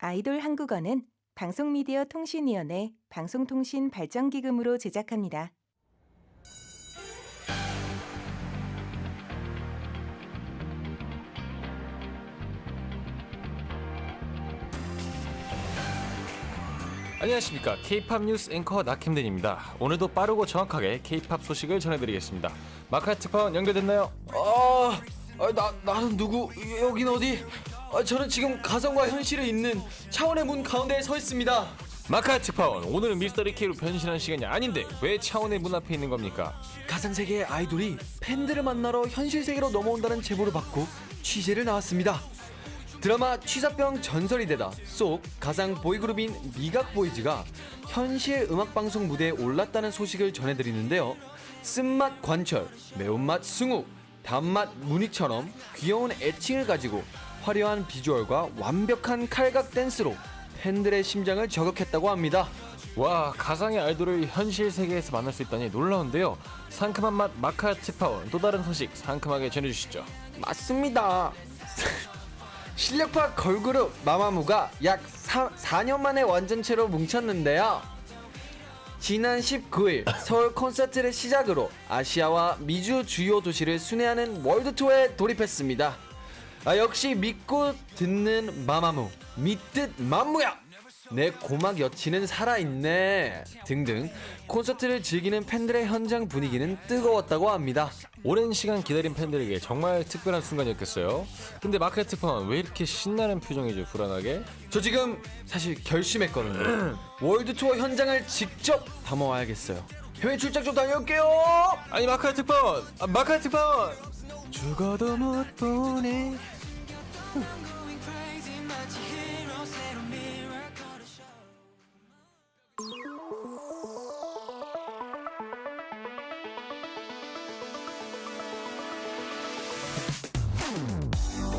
아이돌 한국어는 방송미디어통신위원회 방송통신발전기금으로 제작합니다. 안녕하십니까. K-POP 뉴스 앵커 나캠den입니다. 오늘도 빠르고 정확하게 K-POP 소식을 전해드리겠습니다. 마카 특파원 연결됐나요? 나는 누구? 여긴 어디? 저는 지금 가상과 현실에 있는 차원의 문 가운데에 서 있습니다. 마카 특파원, 오늘은 미스터리 K로 변신하는 시간이 아닌데 왜 차원의 문 앞에 있는 겁니까? 가상세계의 아이돌이 팬들을 만나러 현실 세계로 넘어온다는 제보를 받고 취재를 나왔습니다. 드라마 취사병 전설이 되다 속 가상 보이그룹인 미각보이즈가 현실 음악방송 무대에 올랐다는 소식을 전해드리는데요. 쓴맛 관철, 매운맛 승우, 단맛 문익처럼 귀여운 애칭을 가지고 화려한 비주얼과 완벽한 칼각 댄스로 팬들의 심장을 저격했다고 합니다. 와, 가상의 아이돌을 현실 세계에서 만날 수 있다니 놀라운데요. 상큼한 맛 마카 특파원, 또 다른 소식 상큼하게 전해주시죠. 맞습니다. 실력파 걸그룹 마마무가 약 4년 만에 완전체로 뭉쳤는데요. 지난 19일 서울 콘서트를 시작으로 아시아와 미주 주요 도시를 순회하는 월드 투어에 돌입했습니다. 역시 믿고 듣는 마마무, 믿듯 만무야! 내 고막 여친은 살아있네 등등 콘서트를 즐기는 팬들의 현장 분위기는 뜨거웠다고 합니다. 오랜 시간 기다린 팬들에게 정말 특별한 순간이었겠어요. 근데 마카 특파원 왜 이렇게 신나는 표정이죠? 불안하게? 저 지금 사실 결심했거든요. 월드 투어 현장을 직접 담아와야겠어요. 해외 출장 좀 다녀올게요. 아니 마카 특파원! 마카 특파원! 죽어도 못 보내.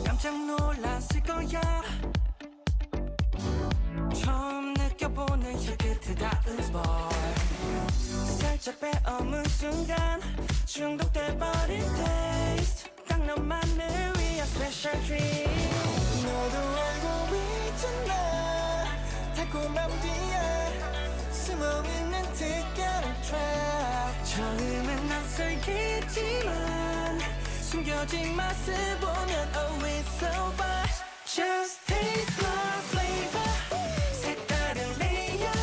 깜짝 놀랐을 거야. 처음 느껴보는 혀끝다운 boy. 살짝 빼어문 순간 중독돼버린 taste. 딱 너만을 위한 special treat. 너도 알고 있잖아. 달콤함 뒤에 숨어있는 특별한 trap. 처음엔 낯설겠지만 숨겨진 맛을 보면 oh it's so fun. Just taste my flavor. 색다른 layer.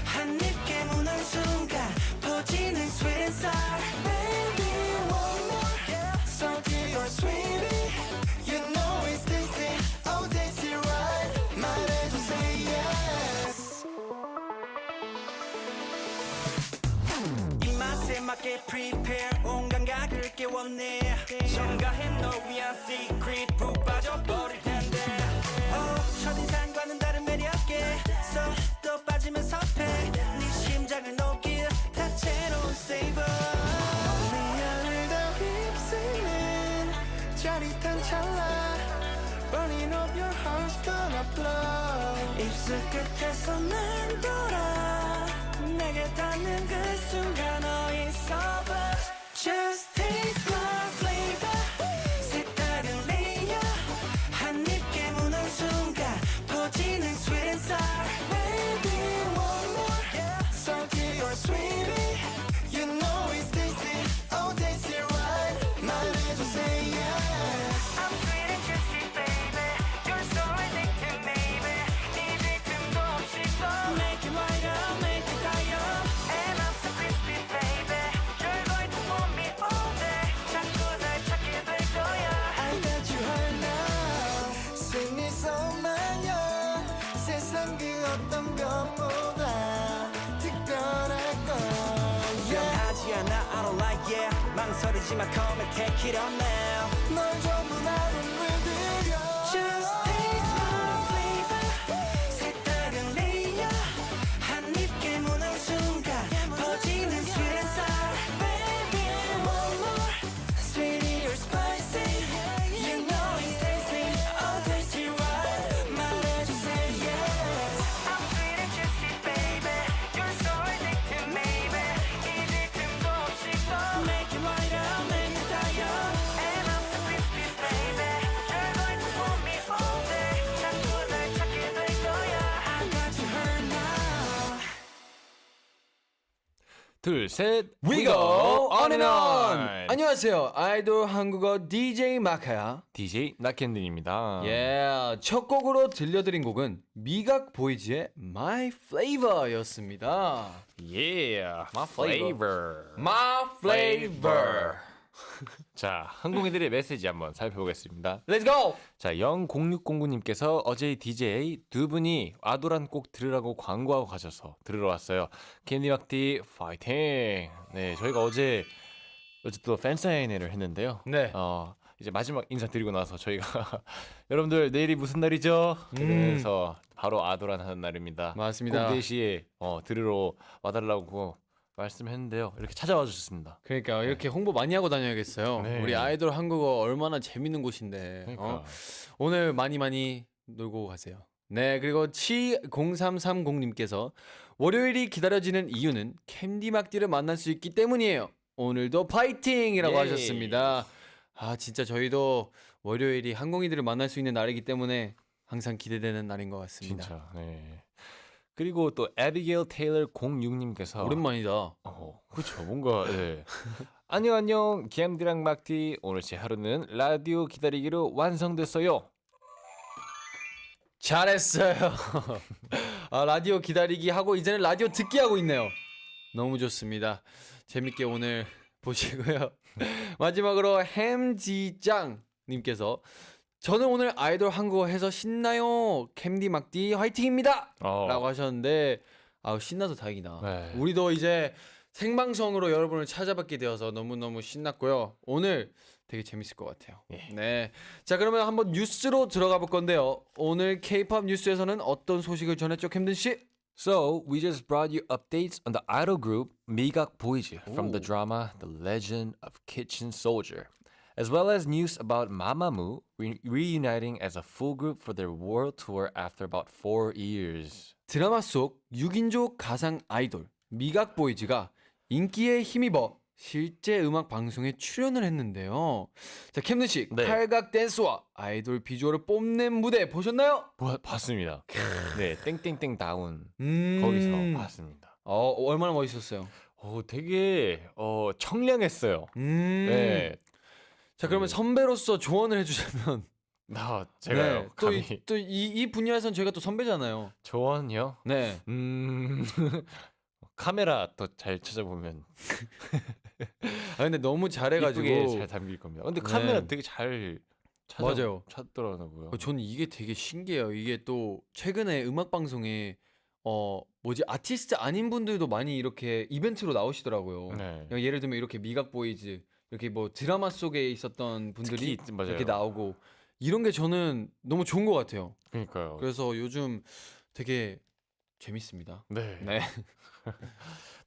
한 입 깨무는 순간 퍼지는 sweet and sour. Baby one more. Salty or sweetie. You know it's tasty. Oh tasty right. 말해줘 say yes. 이 맛에 맞게 prepare. 온 감각을 깨웠네. 첨가해 너 위한 secret. 푹 빠져버릴 텐데. 첫인상과는 다른 매력에 또 빠지면 섭해. 네 심장을 녹일 다채로운 savor. 미안을 더 휩쓰는 짜릿한 찰나. Burning up your heart's gonna blow. 입술 끝에서 난 돌아. 내게 닿는 그 순간 어디서 봐. Just taste my flavor. 색다른 layer. 한 입 깨무는 순간 퍼지는 sweet and sour. Baby one more. Salty or sweetie. You know it's tasty. Oh tasty right. 말해줘 say yes. I'm sweet and juicy baby. You're so addicted baby. 네 틈도 없이 또 make it right up, make it high up. And I'm so crispy baby. You're going to want me all day. 자꾸 날 찾게 될 거야. I got you high now. Sing it so 마녀. 세상 그 어떤 것보다 특별할 거야. 하지 않아 I don't like yeah. 망설이지 마 come and take it on now. 널 전부 나로 물들여. Just taste my flavor. 색다른 layer. 한 입 깨무는 순간 퍼지는 sweet and sour. Baby one more. Sweetie or spicy. You know it's tasty. Oh tasty right. 말해줘 say yes. I'm sweet and juicy baby. You're so addicted maybe. 잊을 틈도 없이 또 make it right up, make it high up. And I'm so crispy baby. You're going to want 둘, 셋. We go on and on. on. 안녕하세요. 아이돌 한국어 DJ 마카야. DJ 나켄딘입니다. 예, 첫 곡으로 들려드린 곡은 미각 보이즈의 My Flavor였습니다. Yeah. My flavor. My Flavor. 자, 항공이들의 메시지 한번 살펴보겠습니다. Let's go. 자, 00609님께서 어제 DJ 두 분이 아도란 꼭 들으라고 광고하고 가셔서 들으러 왔어요. 캔디막디 파이팅. 네, 저희가 어제 또 팬사인회를 했는데요. 네. 이제 마지막 인사 드리고 나서 저희가 여러분들 내일이 무슨 날이죠? 그래서 바로 아도란 하는 날입니다. 맞습니다. 꼭 4시에 들으러 와달라고 말씀했는데요. 이렇게 찾아와 주셨습니다. 그러니까 이렇게 홍보 많이 하고 다녀야겠어요. 네. 우리 아이돌 한국어 얼마나 재밌는 곳인데. 그러니까. 오늘 많이 놀고 가세요. 네, 그리고 70330님께서 월요일이 기다려지는 이유는 캔디막디를 만날 수 있기 때문이에요. 오늘도 파이팅이라고 예. 하셨습니다. 아, 진짜 저희도 월요일이 항공이들을 만날 수 있는 날이기 때문에 항상 기대되는 날인 것 같습니다. 진짜. 네. 그리고 또 에비게일 테일러 06님께서 오랜만이다. 그렇죠. 뭔가 예. 안녕 기암디랑 막디 오늘 제 하루는 라디오 기다리기로 완성됐어요. 잘했어요. 아, 라디오 기다리기 하고 이제는 라디오 듣기 하고 있네요. 너무 좋습니다. 재밌게 오늘 보시고요. 마지막으로 햄지짱님께서 저는 오늘 아이돌 한국어 해서 신나요. 캠디 막디 화이팅입니다. 라고 하셨는데 신나서 다행이다. 네. 우리도 이제 생방송으로 여러분을 찾아뵙게 되어서 너무너무 신났고요. 오늘 되게 재밌을 것 같아요. 예. 네. 자, 그러면 한번 뉴스로 들어가 볼 건데요. 오늘 K-pop 뉴스에서는 어떤 소식을 전했죠, 캠든 씨? So we just brought you updates on the idol group Migak Boyz from the Ooh. drama The Legend of Kitchen Soldier, as well as news about Mamamoo reuniting as a full group for their world tour after about 4 years. 드라마 속 6인조 가상 아이돌 미각 보이즈가 인기에 힘입어 실제 음악 방송에 출연을 했는데요. 자, 캠든 씨, 네. 팔각 댄스와 아이돌 비주얼을 뽐낸 무대 보셨나요? 봤습니다. 네, 땡땡땡 다운 음. 거기서 봤습니다. 얼마나 멋있었어요? 되게 청량했어요. 네, 자, 그러면 선배로서 조언을 해주자면 제가요. 네, 감히 또이 분야에선 저희가 또 선배잖아요. 조언이요? 네. 카메라 더 잘 찾아보면 근데 너무 잘해가지고 예쁘게 잘 담길 겁니다. 근데 카메라 네. 되게 잘 맞아요. 찾더라고요. 저는 이게 되게 신기해요. 이게 또 최근에 음악 방송에 아티스트 아닌 분들도 많이 이렇게 이벤트로 나오시더라고요. 네. 예를 들면 이렇게 미각 보이즈 이렇게 뭐 드라마 속에 있었던 분들이 특히 맞아요. 이렇게 나오고 이런 게 저는 너무 좋은 것 같아요. 그러니까요. 그래서 요즘 되게 재밌습니다. 네. 네.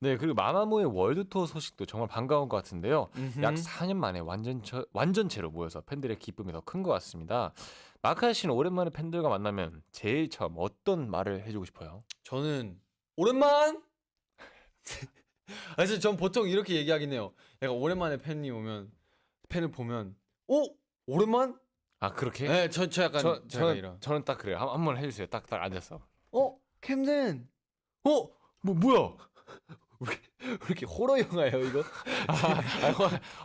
네, 그리고 마마무의 월드 투어 소식도 정말 반가운 것 같은데요. 약 4년 만에 완전체로 모여서 팬들의 기쁨이 더 큰 것 같습니다. 마카 씨는 오랜만에 팬들과 만나면 제일 처음 어떤 말을 해주고 싶어요? 저는 오랜만. 사실 전 보통 이렇게 얘기하긴 해요. 약간 오랜만에 팬을 보면 오랜만? 아, 그렇게? 네, 저 약간 제가 이런. 저는 딱 그래요. 한번 해주세요. 딱 앉아서. 캠든. 뭐야? 왜 이렇게 호러 영화예요 이거?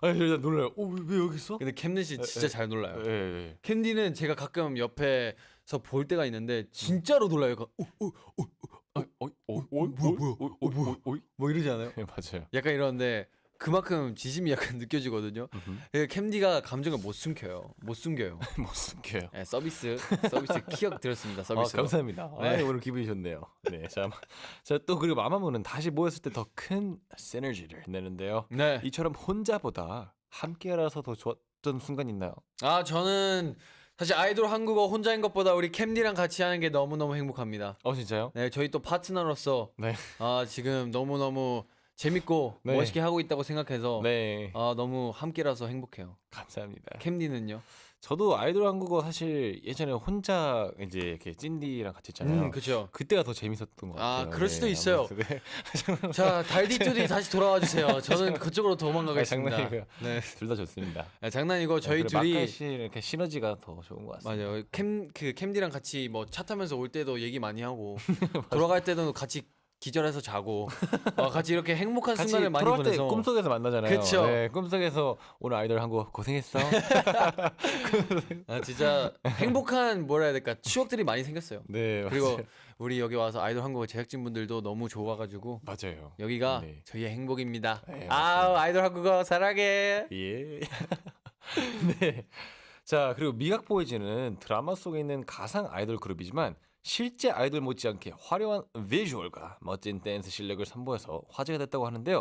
일단 놀라요. 왜 여기 있어? 근데 캠든 씨 진짜 잘 놀라요. 예. 캔디는 제가 가끔 옆에서 볼 때가 있는데 진짜로 놀라요. 약간 뭐야? 뭐 이러지 않아요? 맞아요. 약간 이러는데 그만큼 지심이 약간 느껴지거든요. 캠디가 감정을 못 숨겨요. 못 숨겨요. 네, 서비스 키역 드렸습니다. 서비스. 감사합니다. 네. 오늘 기분이 좋네요. 네, 자, 또 그리고 마마무는 다시 모였을 때 더 큰 시너지를 내는데요. 네. 이처럼 혼자보다 함께라서 더 좋았던 순간 있나요? 저는 사실 아이돌 한국어 혼자인 것보다 우리 캠디랑 같이 하는 게 너무너무 행복합니다. 진짜요? 네, 저희 또 파트너로서 네. 지금 너무너무 재밌고 네. 멋있게 하고 있다고 생각해서 네. 너무 함께라서 행복해요. 감사합니다. 캠디는요? 저도 아이돌 한국어 사실 예전에 혼자 이제 이렇게 찐디랑 같이 했잖아요. 그렇죠. 그때가 더 재밌었던 것 같아요. 그럴 수도 있어요. 아무튼 네. 자, 달디투디 다시 돌아와 주세요. 저는 그쪽으로 도망가겠습니다. 장난이고요. 네, 둘 다 좋습니다. 장난이고 저희 그리고 둘이 마카 씨 이렇게 시너지가 더 좋은 것 같습니다. 맞아요. 캠디랑 같이 뭐 차 타면서 올 때도 얘기 많이 하고 돌아갈 때도 같이 기절해서 자고 같이 이렇게 행복한 같이 순간을 많이 돌아올 때 보내서 꿈속에서 만나잖아요. 그쵸. 네, 꿈속에서 오늘 아이돌 한국 고생했어. 진짜 행복한 뭐라 해야 될까 추억들이 많이 생겼어요. 네, 그리고 맞아요. 우리 여기 와서 아이돌 한국 제작진분들도 너무 좋아가지고 맞아요. 여기가 네. 저희의 행복입니다. 네, 아 아이돌 한국어 사랑해. 예. 네. 자, 그리고 미각 보이즈는 드라마 속에 있는 가상 아이돌 그룹이지만 실제 아이돌 못지않게 화려한 비주얼과 멋진 댄스 실력을 선보여서 화제가 됐다고 하는데요.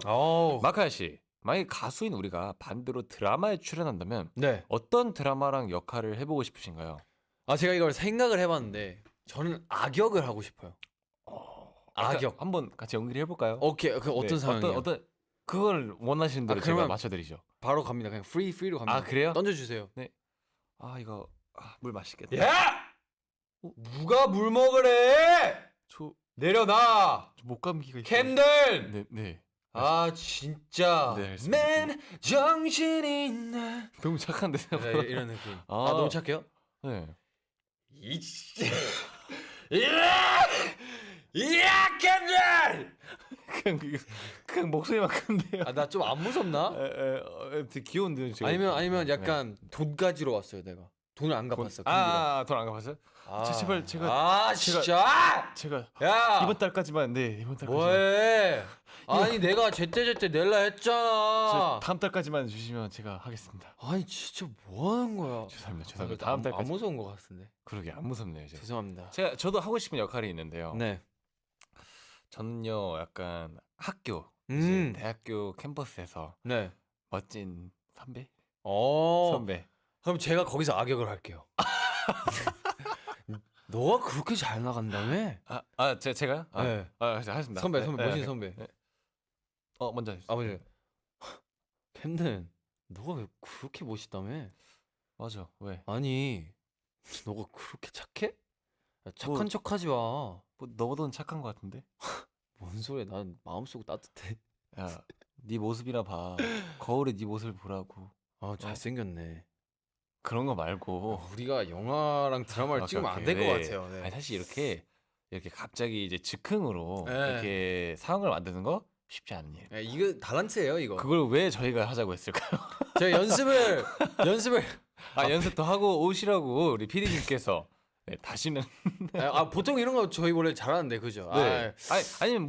마카야 씨, 만약에 가수인 우리가 반대로 드라마에 출연한다면 네. 어떤 드라마랑 역할을 해보고 싶으신가요? 제가 이걸 생각을 해봤는데 저는 악역을 하고 싶어요. 악역. 한번 같이 연기를 해볼까요? 오케이. 그 어떤 네, 상황이요? 어떤 그걸 원하시는 대로 제가 그러면 맞춰드리죠. 바로 갑니다. 그냥 프리로 갑니다. 아, 그래요? 던져주세요. 이거 물 맛있겠다. 야! 누가 물 먹으래? 저 내려놔. 목감기가 있어요. 캔들. 네, 네. 진짜. 네, 알겠습니다. 맨 정신이 있나. 너무 착한데. 이런 느낌. 아. 너무 착해요? 네. 이야 캔들. 그냥 목소리만 큰데요. 나 좀 안 무섭나? 되게 귀여운데요. 지금. 아니면 약간 돈가지로 왔어요 내가. 돈을 안 갚았어. 큰일이라. 돈 안 갚았어요? 제발 제가 진짜. 야 이번 달까지만 이번 달까지. 뭐해? 아니 내가 제때 낼라 했잖아. 다음 달까지만 주시면 제가 하겠습니다. 아니 진짜 뭐 하는 거야? 죄송합니다. 다음 안 달까지. 무서운 것 같은데. 그러게 안 무섭네요. 제가. 죄송합니다. 저도 하고 싶은 역할이 있는데요. 네. 저는요 약간 학교 음. 이제 대학교 캠퍼스에서 네. 멋진 선배 선배. 그럼 제가 거기서 악역을 할게요. 너가 그렇게 잘 나간다며? 제가요? 네. 하겠습니다. 선배 네, 멋진 네. 선배. 먼저 해주세요. 아버지. 캠든 너가 왜 그렇게 멋있다며? 맞아. 왜? 아니 너가 그렇게 착해? 착한 뭐- 척하지 마. 뭐 너보다는 착한 것 같은데? 뭔 소리야? 난 마음속 따뜻해. 야, 네 모습이나 봐. 거울에 네 모습을 보라고. 잘생겼네. 그런 거 말고. 우리가 영화랑 드라마를 오케이, 찍으면 안 오케이. 될 것 네. 같아요. 네. 아니, 사실 이렇게 갑자기 이제 즉흥으로 네. 이렇게 상황을 만드는 거 쉽지 않은 일. 이거 달란트예요, 이거. 그걸 왜 저희가 하자고 했을까요? 제가 연습을 연습 더 하고 오시라고 우리 PD님께서 다시는 보통 이런 거 저희 원래 잘하는데 그죠? 아니면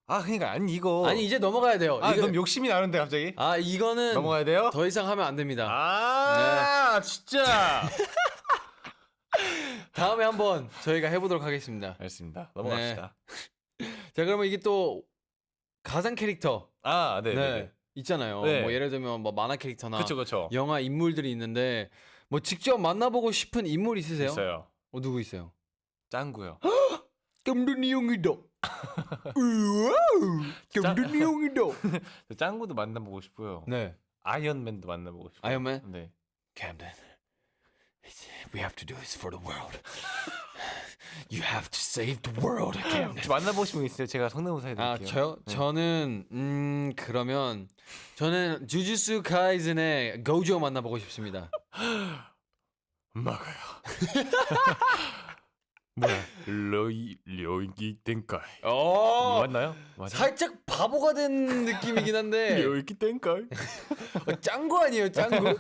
그러니까 이거 아니 이제 넘어가야 돼요. 너무 욕심이 나는데 갑자기 이거는 넘어가야 돼요? 더 이상 하면 안 됩니다. 진짜 다음에 한번 저희가 해보도록 하겠습니다. 알겠습니다. 넘어갑시다. 자, 그러면 이게 또 가상 캐릭터 네. 있잖아요. 네. 뭐 예를 들면 뭐 만화 캐릭터나 그렇죠. 영화 인물들이 있는데 뭐 직접 만나보고 싶은 인물 있으세요? 있어요. 누구 있어요? 짱구요. 깜둥이 형이다. 깜둥이 형이다. 짱구도 만나보고 싶고요. 네. 아이언맨도 만나보고 싶어요. 아이언맨? 네. Camden, we have to do this for the world. You have to save the world, Camden. 혹시 만나보고 싶은 분 있어요? 제가 성대모사 해드릴게요. 저요? 네. 저는 그러면 저는 주주스 카이즌의 고조 만나보고 싶습니다. 막아요. 뭐야? 료이기 땡까이. 맞나요? 맞아. 살짝 바보가 된 느낌이긴 한데 료이기 땡까이. 짱구 아니에요, 짱구?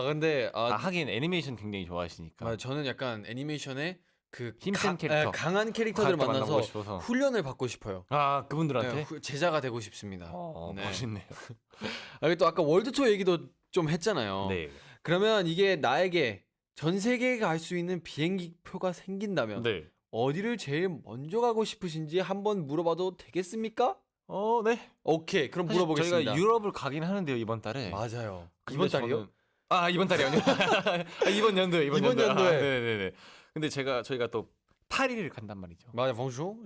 근데 하긴 애니메이션 굉장히 좋아하시니까. 저는 약간 애니메이션의 그 힘센 캐릭터. 강한 캐릭터들을 가볍게 만나서 만나보고 싶어서. 훈련을 받고 싶어요. 그분들한테. 네, 제자가 되고 싶습니다. 네. 멋있네요. 또 아까 월드 투어 얘기도 좀 했잖아요. 네. 그러면 이게 나에게 전 세계에 갈 수 있는 비행기 표가 생긴다면 네. 어디를 제일 먼저 가고 싶으신지 한번 물어봐도 되겠습니까? 네. 오케이, 그럼 사실 물어보겠습니다. 저희가 유럽을 가긴 하는데요 이번 달에. 맞아요. 근데 이번 달이요? 이번 달이 아니요. 이번 연도에. 이번 연도에. 네네네. 근데 저희가 또 파리를 간단 말이죠. 맞아, 봉주.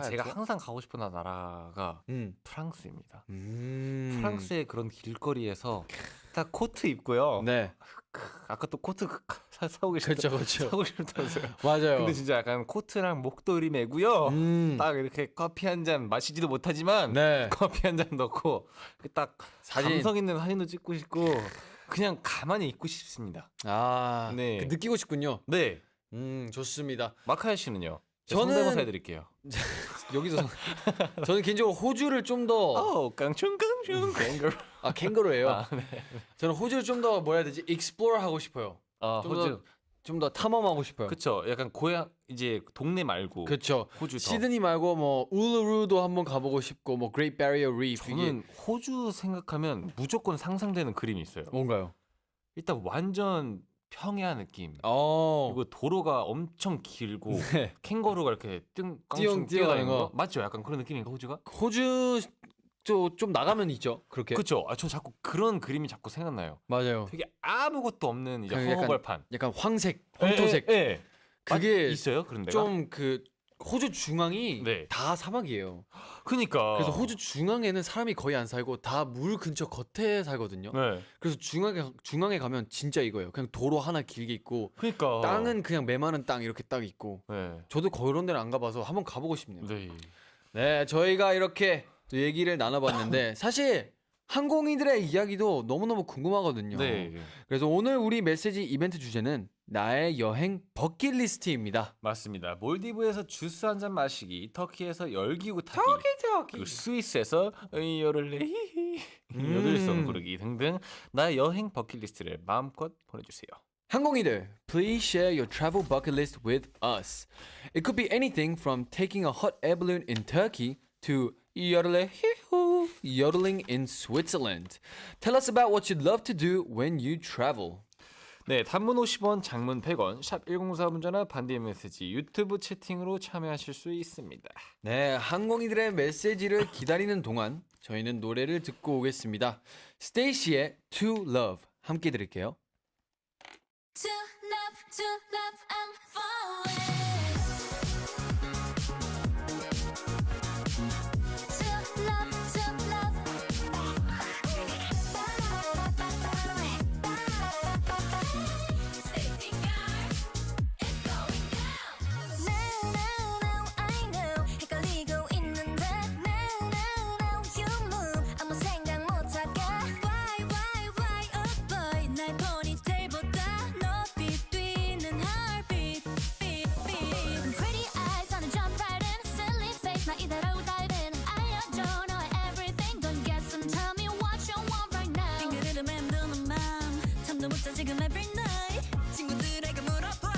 제가 항상 가고 싶은 나라가 프랑스입니다. 프랑스의 그런 길거리에서 딱 코트 입고요. 네. 아까 또 코트 사오고 싶다. 그렇죠. 사고 싶다면서요. 맞아요. 근데 진짜 약간 코트랑 목도리 매고요. 음. 딱 이렇게 커피 한 잔 마시지도 못하지만 네. 커피 한 잔 넣고 딱 사진. 감성 있는 사진도 찍고 싶고 그냥 가만히 있고 싶습니다. 네. 그 느끼고 싶군요. 네. 좋습니다. 마카야 씨는요? 저는- 성대모사 해드릴게요. 여기서 저는 개인적으로 호주를 좀 더 깡충 캥거루. 캥거루예요. 아, 네. 저는 호주를 좀 더 뭐라 해야 되지? explore 하고 싶어요. 호주. 좀 더 탐험하고 싶어요. 그쵸. 약간 고향 이제 동네 말고 그렇죠. 호주 더. 시드니 말고 뭐 울루루도 한번 가보고 싶고 뭐 Great Barrier Reef 저는 호주 생각하면 무조건 상상되는 그림이 있어요. 뭔가요? 일단 완전 평야 느낌. 어. 그리고 도로가 엄청 길고 네. 캥거루가 이렇게 깡충 뛰어가는 뛰어다니는 거. 거 맞죠? 약간 그런 느낌인가 호주가? 호주 좀 나가면 있죠. 그렇게. 그렇죠. 저 자꾸 그런 그림이 자꾸 생각나요. 맞아요. 되게 아무것도 없는 이제 그냥 약간 허허벌판. 약간 황색, 황토색. 예. 그게 있어요? 그런 데가? 좀 그 호주 중앙이 네. 다 사막이에요. 그니까. 그래서 호주 중앙에는 사람이 거의 안 살고 다 물 근처 겉에 살거든요. 네. 그래서 중앙에 가면 진짜 이거예요. 그냥 도로 하나 길게 있고 그니까. 땅은 그냥 메마른 땅 이렇게 딱 있고. 네. 저도 그런 데는 안 가봐서 한번 가보고 싶네요. 네. 네, 저희가 이렇게 또 얘기를 나눠봤는데 사실 항공인들의 이야기도 너무너무 궁금하거든요. 네. 그래서 오늘 우리 메시지 이벤트 주제는 나의 여행 버킷리스트입니다. 맞습니다. 몰디브에서 주스 한 잔 마시기, 터키에서 열기구 타기, 그리고 스위스에서 열을 내히히 여들성 부르기 등등 나의 여행 버킷리스트를 마음껏 보내주세요. 항공인들, please share your travel bucket list with us. It could be anything from taking a hot air balloon in Turkey to yodeling in Switzerland. Tell us about what you'd love to do when you travel. 네, 단문 50원, 장문 100원, 샵 1045 문자나 반디 메시지 유튜브 채팅으로 참여하실 수 있습니다. 네, 항공인들의 메시지를 기다리는 동안 저희는 노래를 듣고 오겠습니다. 스테이시의 To Love 함께 들을게요. To love, I'm falling. To love, Safety guards, it's going down. Now, I know. 헷갈리고 있는데. Now, you move. 아무 생각 못하게. Why, oh boy. 날 포니테일보다 높이 뛰는 heartbeat, beat. Pretty eyes on a jump right in. Silly face 나 이대로 dive in. I adore know everything. Don't guess and tell me what you want right now. 빙그르르 맴도는 맘 잠도 못 자 지금 every night. 친구들에게 물어봐.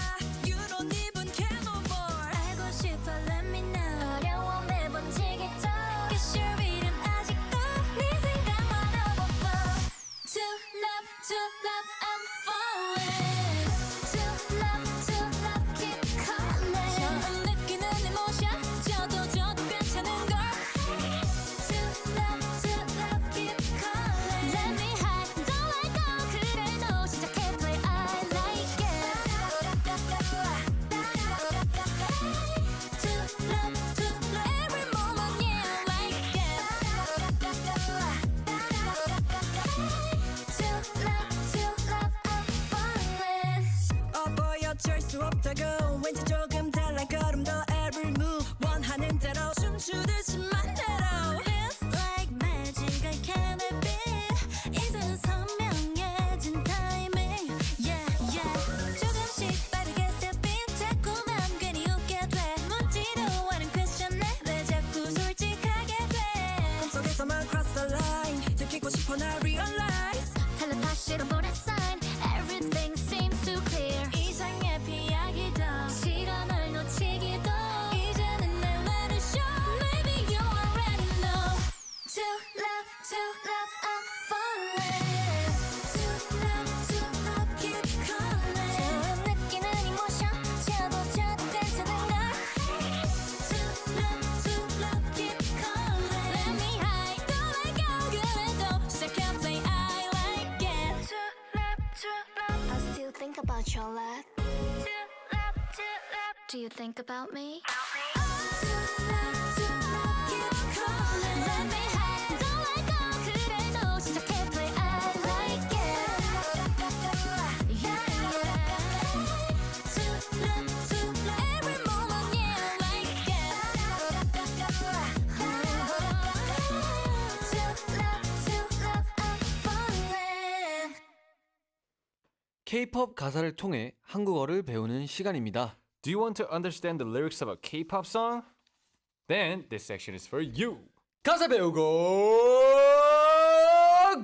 You don't even care no more. 알고 싶어 let me know. 어려워 매번 지겠죠. Guess your 이름 아직도 네 생각만 overflow. To love, I'm falling. To love, keep calling. 처음 느끼는 emotion. 저도 괜찮은 걸. To love, keep calling. Let me hide, don't let go. 그래도 시작해 play. I like it. To love, every moment, yeah, I like it. To love, I'm falling. 보여줄 수 없다고 왠지 조금 달라 걸음도 every move 원하는 대로 춤추듯이 맘대로 Feels like magic, I can't be. 이제는 선명해진 타이밍, yeah. 조금씩 빠르게 step in. 자꾸만 괜히 웃게 돼. 묻지도 않은 question에 왜 자꾸 솔직하게 돼. 꿈속에서만 cross the line 들키고 싶어 나 realize 텔레파시로 보낸 sign. Everything seems too clear. 이상의 피하기도 싫어 널 놓치기도. 이제는 내 let it show. Maybe you already know. To love, I'm falling. To love, keep calling. 처음 느끼는 emotion. 저도 괜찮은 걸. To love, keep calling. Let me hide, don't let go. 그래도 시작해 play. I like it. To love, I still think about your love. Do you think about me? To love, keep calling. Let me hide, don't let go. 그래도 시작해 play. I like it. Yeah. To love, every moment, yeah, I like it. To love, I'm falling. K-pop 가사를 통해 한국어를 배우는 시간입니다. Do you want to understand the lyrics of a K-pop song? then this section is for you. 가사 배우고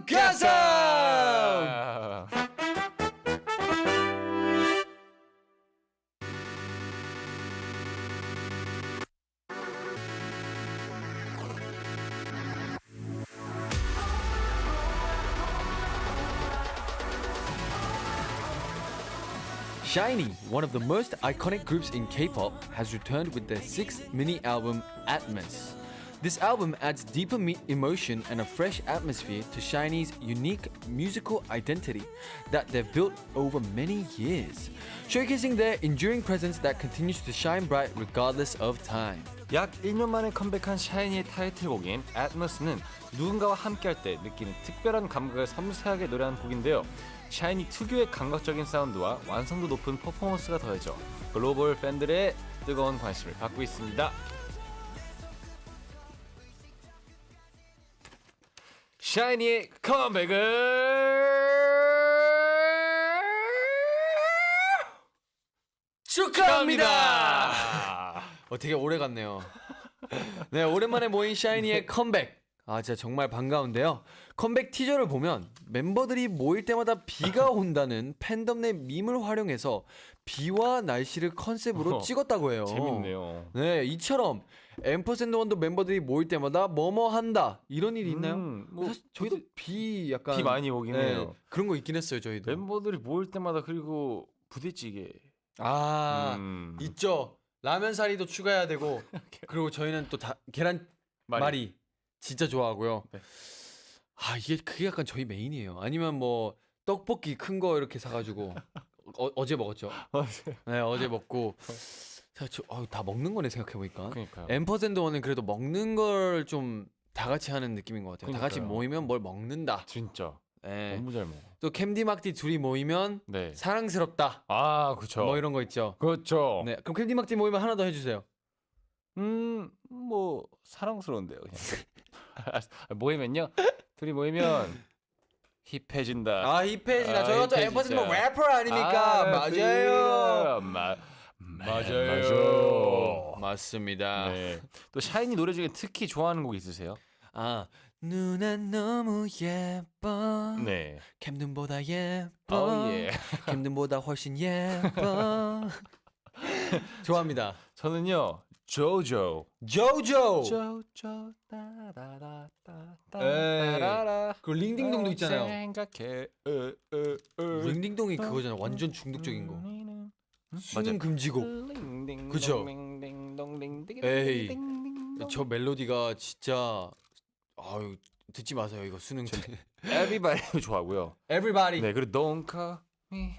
가사. SHINee, one of the most iconic groups in K-pop, has returned with their 6th mini album, Atmos. This album adds deeper emotion and a fresh atmosphere to SHINee's unique musical identity that they've built over many years, showcasing their enduring presence that continues to shine bright regardless of time. 약 1년 만에 컴백한 샤이니의 타이틀곡인 Atmos는 누군가와 함께할 때 느끼는 특별한 감각을 섬세하게 노래한 곡인데요. 샤이니 특유의 감각적인 사운드와 완성도 높은 퍼포먼스가 더해져 글로벌 팬들의 뜨거운 관심을 받고 있습니다. 샤이니의 컴백을 축하합니다. 되게 오래 갔네요. 네, 오랜만에 모인 샤이니의 컴백. 진짜 정말 반가운데요. 컴백 티저를 보면 멤버들이 모일 때마다 비가 온다는 팬덤 내 밈을 활용해서 비와 날씨를 컨셉으로 찍었다고 해요. 재밌네요. 네, 이처럼 앰퍼샌드원도 멤버들이 모일 때마다 뭐뭐 한다 이런 일이 있나요? 뭐 사실 저희도 비 약간 비 많이 오긴 해요. 그런 거 있긴 했어요, 저희도. 멤버들이 모일 때마다 그리고 부대찌개. 있죠. 라면 사리도 추가해야 되고 그리고 저희는 또 계란 말이 진짜 좋아하고요. 네. 이게 그게 약간 저희 메인이에요. 아니면 뭐 떡볶이 큰 거 이렇게 사가지고 어제 먹었죠. 네, 어제 먹고 다 먹는 거네 생각해 보니까. 그러니까요. 앰퍼샌드원은 그래도 먹는 걸 좀 다 같이 하는 느낌인 것 같아요. 다 같이 그러니까요. 모이면 뭘 먹는다. 진짜 네. 너무 잘 먹어. 또 캠디 막디 둘이 모이면 네. 사랑스럽다. 그렇죠. 뭐 이런 거 있죠. 그렇죠. 네, 그럼 캠디 막디 모이면 하나 더 해주세요. 뭐 사랑스러운데요. 그냥. 모이면요. 둘이 모이면 힙해진다. 힙해지나. 저희가 또 힙해지죠. 앰퍼샌드원 래퍼 아닙니까? 맞아요. 맞아요. 맞습니다. 네. 또 샤이니 노래 중에 특히 좋아하는 곡 있으세요? 누난 너무 예뻐. 네. 캠눈보다 예뻐. 예. 캠눈보다 훨씬 예뻐. 좋아합니다. 저는요. 조조. 조조. 조조 따라라따 에이. 따라라. 그 링딩동도 있잖아요. 생각해. 링딩동이 그거잖아. 완전 중독적인 거. 수능 맞아. 금지곡. 그쵸? 에이. 저 멜로디가 진짜 듣지 마세요. 이거 수능 때. Everybody 좋아하고요. Everybody. 네, 그리고 Don't Call Me.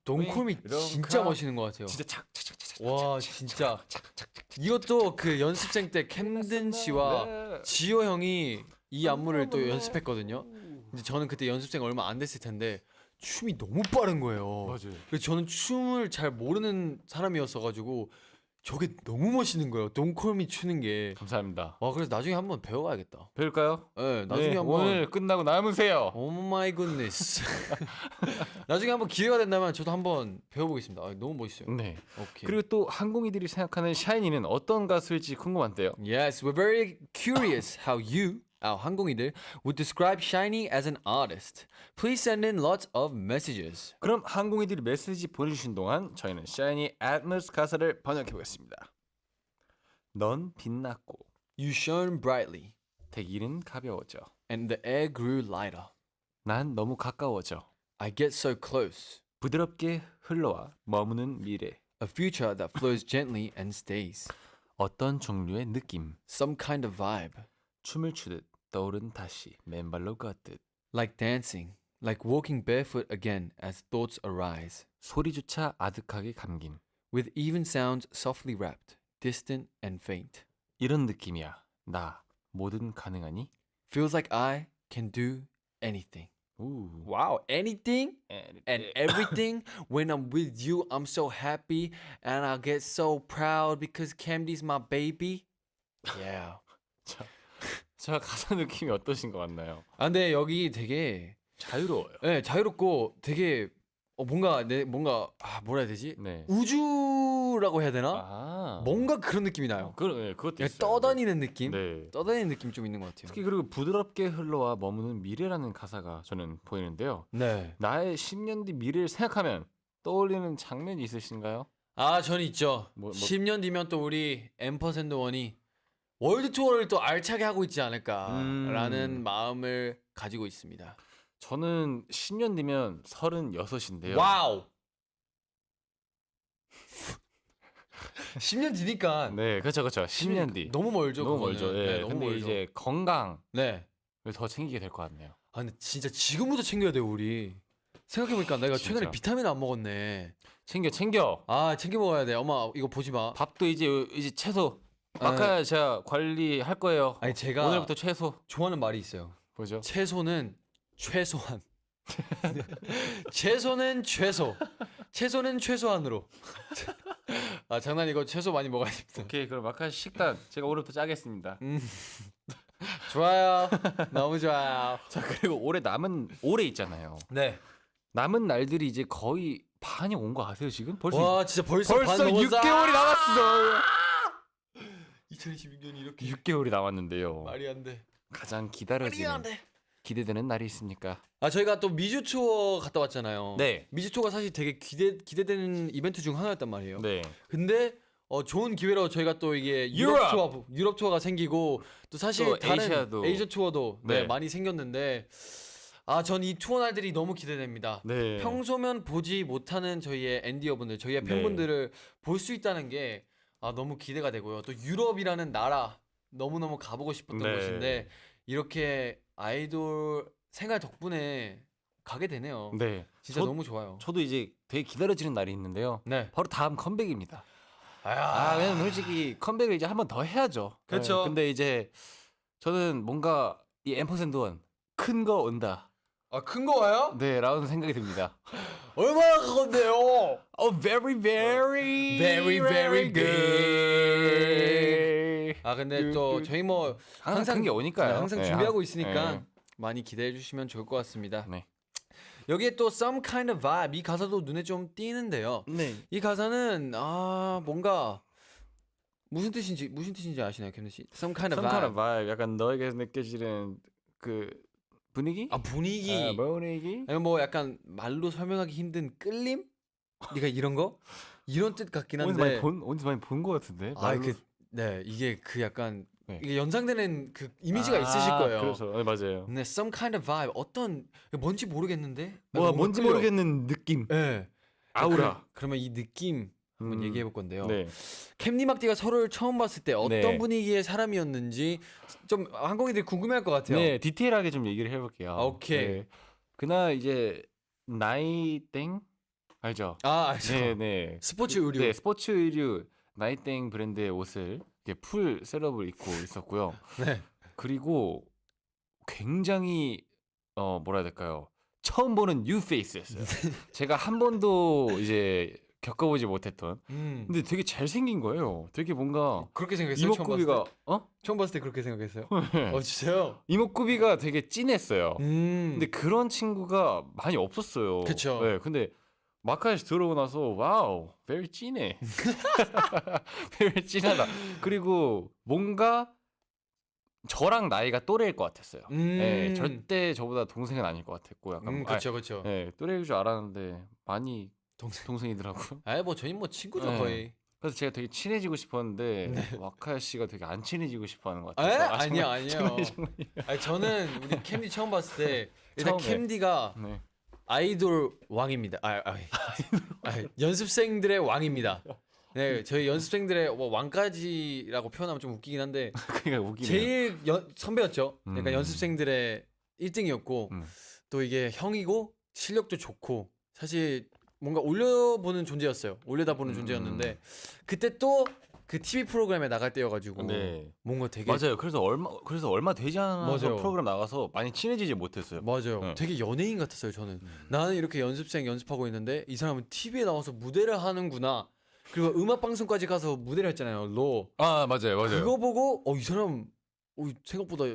동콜미 진짜 멋있는 것 같아요. 진짜 착착착착. 와 진짜 이것도 그 연습생 때 캠든 씨와 지호 형이 이 안무를 또 연습했거든요. 근데 저는 그때 연습생 얼마 안 됐을 텐데 춤이 너무 빠른 거예요. 맞아요. 그래서 저는 춤을 잘 모르는 사람이었어가지고 저게 너무 멋있는 거예요. 동콜미 추는 게. 감사합니다. 그래서 나중에 한번 배워가야겠다. 배울까요? 네, 나중에 한번. 오늘 끝나고 남으세요. 오 마이 굿니스. 나중에 한번 기회가 된다면 저도 한번 배워보겠습니다. 너무 멋있어요. 네. 오케이. 그리고 또 한국인들이 생각하는 샤이니는 어떤 가수일지 궁금한데요. Yes, we're very curious how you, our 한국인들, would describe SHINee as an artist. Please send in lots of messages. 그럼 한국인들이 메시지 보내주신 동안 저희는 샤이니 Atmos 가사를 번역해 보겠습니다. 넌 빛났고 You shone brightly, 대기는 가벼워져. and the air grew lighter. 난 너무 가까워져. I get so close. 부드럽게 흘러와 머무는 미래. A future that flows gently and stays. 어떤 종류의 느낌. Some kind of vibe. 춤을 추듯 떠오른 다시 맨발로 걷듯. Like dancing, like walking barefoot again as thoughts arise. 소리조차 아득하게 감김. With even sounds softly wrapped, distant and faint. 이런 느낌이야. 나 뭐든 가능하니? Feels like I can do anything. 우. Wow, anything and everything. When I'm with you, I'm so happy and I get so proud because Camdy's my baby. Yeah. 자, 가사 느낌이 어떠신 것 같나요? 근데 여기 되게 자유로워요. 네, 자유롭고 되게 뭔가 뭐라 해야 되지? 네. 우주라고 해야 되나? 뭔가 그런 느낌이 나요. 네, 그것도 그냥 있어요. 떠다니는 느낌? 네. 떠다니는 느낌 좀 있는 것 같아요. 특히 그리고 부드럽게 흘러와 머무는 미래라는 가사가 저는 보이는데요. 네. 나의 10년 뒤 미래를 생각하면 떠올리는 장면이 있으신가요? 아, 저는 있죠. 뭐- 10년 뒤면 또 우리 앰퍼샌드원이 월드 투어를 또 알차게 하고 있지 않을까라는 마음을 가지고 있습니다. 저는 10년 뒤면 36인데요. 와우. 10년 뒤니까 네, 그렇죠, 그렇죠. 10년 뒤. 너무 멀죠. 너무 그거는. 멀죠. 예. 네, 너무 근데 멀죠. 이제 건강을 네. 더 챙기게 될 것 같네요. 아, 근데 진짜 지금부터 챙겨야 돼요, 우리. 생각해보니까 내가 진짜. 최근에 비타민 안 먹었네. 챙겨. 아, 챙겨 먹어야 돼. 엄마, 이거 보지 마. 밥도 이제 채소. 아, 아까 제가 관리할 거예요. 아니, 제가 오늘부터 채소. 좋아하는 말이 있어요. 뭐죠? 채소는 최소한. 채소는 최소. 채소는 최소한으로. 아, 장난이고 채소 많이 먹어야 됩니다. 오케이, 그럼 마카 식단 제가 오늘부터 짜겠습니다. 좋아요. 너무 좋아요. 자, 그리고 올해 있잖아요. 네. 남은 날들이 이제 거의 반이 온 거 아세요 지금? 벌써 와, 진짜 벌써 반 벌써 넘었어. 6개월이 남았어. 2026년이 이렇게 6개월이 남았는데요. 말이 안 돼. 가장 말이 기다려지는 안 돼. 기대되는 날이 있습니까? 아, 저희가 또 미주 투어 갔다 왔잖아요. 네. 미주 투어가 사실 되게 기대되는 이벤트 중 하나였단 말이에요. 네. 근데 좋은 기회로 저희가 또 이게 유럽 투어가 생기고 또 사실 또 다른 아시아도. 에이저 투어도 네, 네. 많이 생겼는데 전 이 투어 날들이 너무 기대됩니다. 네. 평소면 보지 못하는 저희의 엔디어분들, 저희의 네. 팬분들을 볼 수 있다는 게 너무 기대가 되고요. 또 유럽이라는 나라 너무너무 가보고 싶었던 네. 곳인데 이렇게 아이돌 생활 덕분에 가게 되네요. 네. 진짜 너무 좋아요. 저도 이제 되게 기다려지는 날이 있는데요. 네. 바로 다음 컴백입니다. 왜냐면 솔직히 컴백을 이제 한 번 더 해야죠. 그렇죠. 네, 근데 이제 저는 뭔가 이 앰퍼샌드원 큰 거 온다. 큰 거 와요? 네, 라는 생각이 듭니다. 얼마나 큰 건데요? Very, very, Very, very big. 근데 또 저희 뭐 항상 큰 게 오니까요. 항상 네, 준비하고 있으니까 네. 많이 기대해 주시면 좋을 것 같습니다. 네. 여기에 또 Some Kind of Vibe 이 가사도 눈에 좀 띄는데요. 네. 이 가사는 뭔가 무슨 뜻인지 아시나요, 캠든 씨? Some Kind of Some kind Vibe. of vibe. 약간 너에게 느껴지는 그 분위기? 분위기. 분위기? 아니면 뭐 약간 말로 설명하기 힘든 끌림? 네가 이런 거? 이런 뜻 같긴 한데. 어디서 많이 본 것 같은데. 네, 이게 그 약간 네. 이게 연상되는 그 이미지가 있으실 거예요. 그래서 맞아요. 네, some kind of vibe 어떤 뭔지 모르겠는데. 뭔지 끌려. 모르겠는 느낌. 네. 아우라. 그러면 이 느낌 한번 얘기해 볼 건데요. 네. 캠리 막디가 서로를 처음 봤을 때 어떤 네. 분위기의 사람이었는지 좀 한국인들이 궁금해할 것 같아요. 네, 디테일하게 좀 얘기를 해볼게요. 오케이. 네. 그날 이제 나이땡 알죠? 알죠. 네, 네. 스포츠 의류. 네, 스포츠 의류 나이땡 브랜드의 옷을 이렇게 풀 셋업을 입고 있었고요. 네. 그리고 굉장히 뭐라 해야 될까요? 처음 보는 뉴 페이스였어요. 제가 한 번도 이제 겪어보지 못했던. 근데 되게 잘생긴 거예요. 되게 뭔가 그렇게 생각했어요. 이목구비가 처음 봤을 때 그렇게 생각했어요. 네. 진짜요? 이목구비가 되게 진했어요. 근데 근데 그런 친구가 많이 없었어요. 그쵸. 네, 근데 마카시 들어오고 나서 와우, very 찐해. very 찐하다. 그리고 뭔가 저랑 나이가 또래일 것 같았어요. 네, 절대 저보다 동생은 아닐 것 같았고 약간 그렇죠. 네, 또래일 줄 알았는데 많이 동생이더라고요. 뭐 저희 뭐 친구죠 네. 거의. 그래서 제가 되게 친해지고 싶었는데 와카야 씨가 되게 안 친해지고 싶어하는 것 에? 같아서. 아니요. 저는 우리 캠디 처음 봤을 때 일단 처음에. 캠디가 네. 아이돌 왕입니다. 연습생들의 왕입니다. 네, 저희 연습생들의 왕까지라고 표현하면 좀 웃기긴 한데 그러니까 웃기네요. 제일 선배였죠. 그러니까 연습생들의 1등이었고 음. 또 이게 형이고 실력도 좋고 사실 뭔가 올려보는 존재였어요. 올려다보는 존재였는데 그때 또 그 TV 프로그램에 나갈 때여가지고 네. 뭔가 되게 맞아요. 그래서 얼마 되지 않아서 맞아요. 프로그램 나가서 많이 친해지지 못했어요. 맞아요. 네. 되게 연예인 같았어요. 저는 나는 이렇게 연습생 연습하고 있는데 이 사람은 TV에 나와서 무대를 하는구나. 그리고 음악 방송까지 가서 무대를 했잖아요. 로. 아 맞아요. 그거 보고 이 사람 생각보다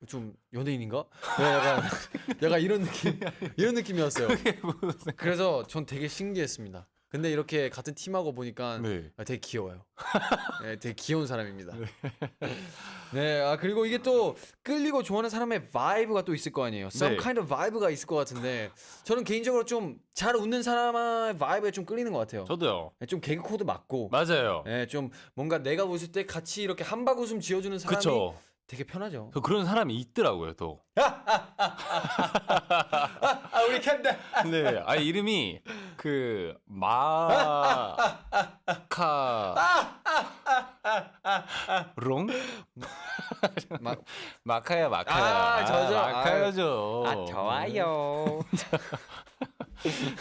좀 연예인인가? 약간 이런 느낌이었어요. 그래서 전 되게 신기했습니다. 근데 이렇게 같은 팀하고 보니까 네. 되게 귀여워요. 네, 되게 귀여운 사람입니다. 네, 아 그리고 이게 또 끌리고 좋아하는 사람의 바이브가 또 있을 거 아니에요. Some 네. kind of vibe가 있을 것 같은데 저는 개인적으로 좀 잘 웃는 사람의 바이브에 좀 끌리는 것 같아요. 저도요. 네, 좀 개그 코드 맞고, 맞아요. 네, 좀 뭔가 내가 웃을 때 같이 이렇게 한박 웃음 지어주는 사람이 그쵸. 되게 편하죠. 저 그런 사람이 있더라고요 또. 아 우리 캔들. 네. 아 이름이 그 마카롱? 마카야 마카야. 아, 저죠? 마카야죠. 아 좋아요.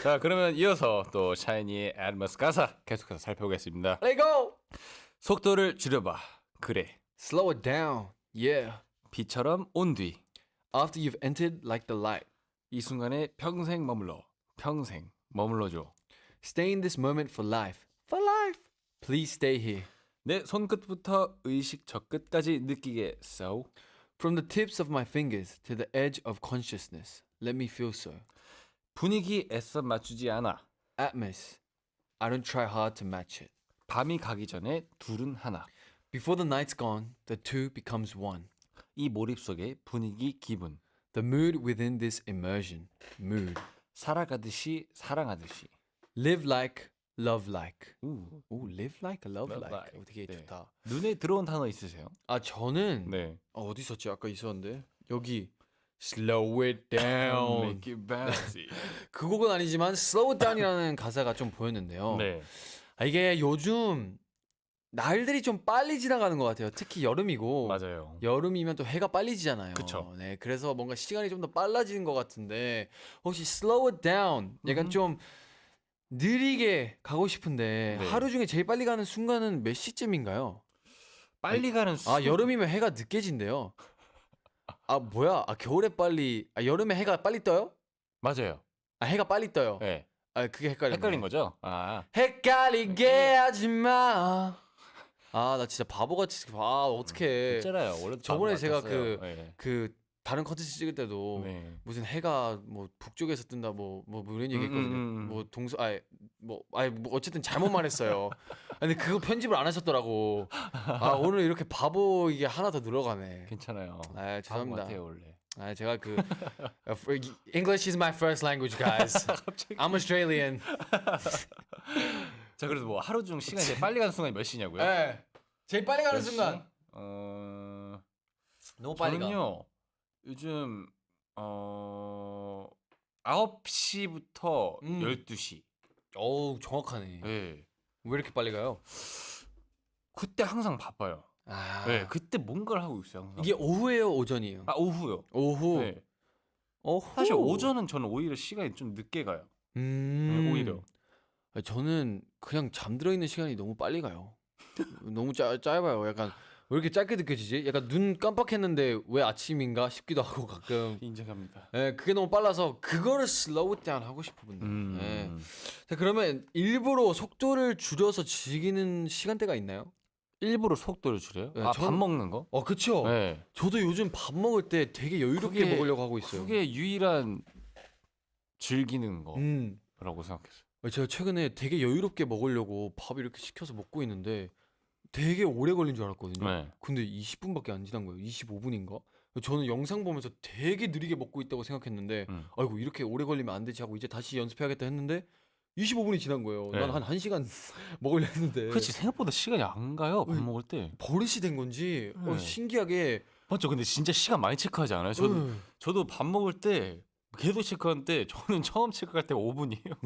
자 그러면 이어서 또 샤이니의 애드머스 가사 계속해서 살펴보겠습니다. Let go. 속도를 줄여봐. 그래. Slow it down. Yeah. 비처럼 온 뒤. After you've entered like the light. 이 순간에 평생 머물러줘. Stay in this moment for life. For life. Please stay here. 내 손끝부터 의식 저 끝까지 느끼게. So From the tips of my fingers to the edge of consciousness. Let me feel so. 분위기 애써 맞추지 않아. Atmos. I don't try hard to match it. 밤이 가기 전에 둘은 하나. Before the night's gone, the two becomes one. 이 몰입 속의 분위기 기분. The mood within this immersion. Mood. 살아가듯이 사랑하듯이. Live like, love like. 우. 오, live like, love Love like. like. 오, 되게 네. 좋다. 눈에 들어온 단어 있으세요? 아 저는 네. 어디 있었지? 아까 있었는데 여기 Slow it down. Make it bouncy. 그 곡은 아니지만 Slow it down이라는 가사가 좀 보였는데요. 네. 아, 이게 요즘 날들이 좀 빨리 지나가는 것 같아요. 특히 여름이고. 맞아요. 여름이면 또 해가 빨리 지잖아요. 그쵸. 네, 그래서 뭔가 시간이 좀 더 빨라지는 것 같은데 혹시 slow it down 약간 좀 느리게 가고 싶은데 네. 하루 중에 제일 빨리 가는 순간은 몇 시쯤인가요? 빨리 가는 아 여름이면 해가 늦게 진대요. 아 뭐야? 아 겨울에 빨리 아 여름에 해가 빨리 떠요? 맞아요. 아 해가 빨리 떠요. 네. 아 그게 헷갈렸네. 헷갈린 거죠? 아. 헷갈리게 하지 마. 아 나 진짜 바보같이 어떡해. 있잖아요. 원래 저번에 제가 네. 그 다른 컨텐츠 찍을 때도 네. 무슨 해가 뭐 북쪽에서 뜬다 뭐 이런 얘기 했거든요. 뭐 뭐 어쨌든 잘못 말했어요. 근데 그거 편집을 안 하셨더라고. 아 오늘 이렇게 바보 이게 하나 더 늘어가네. 괜찮아요. 아 바보 죄송합니다. 같아요 원래. 아 제가 그 English is my first language, guys. I'm Australian. 자 그래서 뭐 하루 중 시간이 제일 빨리 가는 순간이 몇 시냐고요? 네. 제일 빨리 가는 몇 시? 순간. 너무 빨리 가. 저는요 요즘 9시부터 12시. 어우 정확하네. 네. 왜 이렇게 빨리 가요? 그때 항상 바빠요. 아 네, 그때 뭔가를 하고 있어요. 항상. 이게 오후예요, 오전이에요? 아 오후요. 오후. 네. 오후. 사실 오전은 저는 오히려 시간이 좀 늦게 가요. 네, 오히려. 저는 그냥 잠들어 있는 시간이 너무 빨리 가요. 너무 짧아요. 약간 왜 이렇게 짧게 느껴지지? 약간 눈 깜빡했는데 왜 아침인가 싶기도 하고 가끔. 인정합니다. 예, 그게 너무 빨라서 그거를 슬로우 다운 하고 싶어본다. 예. 자, 그러면 일부러 속도를 줄여서 즐기는 시간대가 있나요? 일부러 속도를 줄여요? 네, 아, 밥 먹는 거? 그쵸. 네. 저도 요즘 밥 먹을 때 되게 여유롭게 그게- 먹으려고 하고 있어요. 그게 유일한 즐기는 음. 거라고 생각했어요. 제가 최근에 되게 여유롭게 먹으려고 밥 이렇게 시켜서 먹고 있는데 되게 오래 걸린 줄 알았거든요. 네. 근데 20분밖에 안 지난 거예요. 25분인가? 저는 영상 보면서 되게 느리게 먹고 있다고 생각했는데 아이고 이렇게 오래 걸리면 안 되지 하고 이제 다시 연습해야겠다 했는데 25분이 지난 거예요. 네. 난 한 1시간 먹으려 했는데 그렇지 생각보다 시간이 안 가요 밥 네. 먹을 때. 버릇이 된 건지 네. 신기하게 맞죠? 근데 진짜 시간 많이 체크하지 않아요? 저도 밥 먹을 때 계속 체크하는데 저는 처음 체크할 때 5분이에요.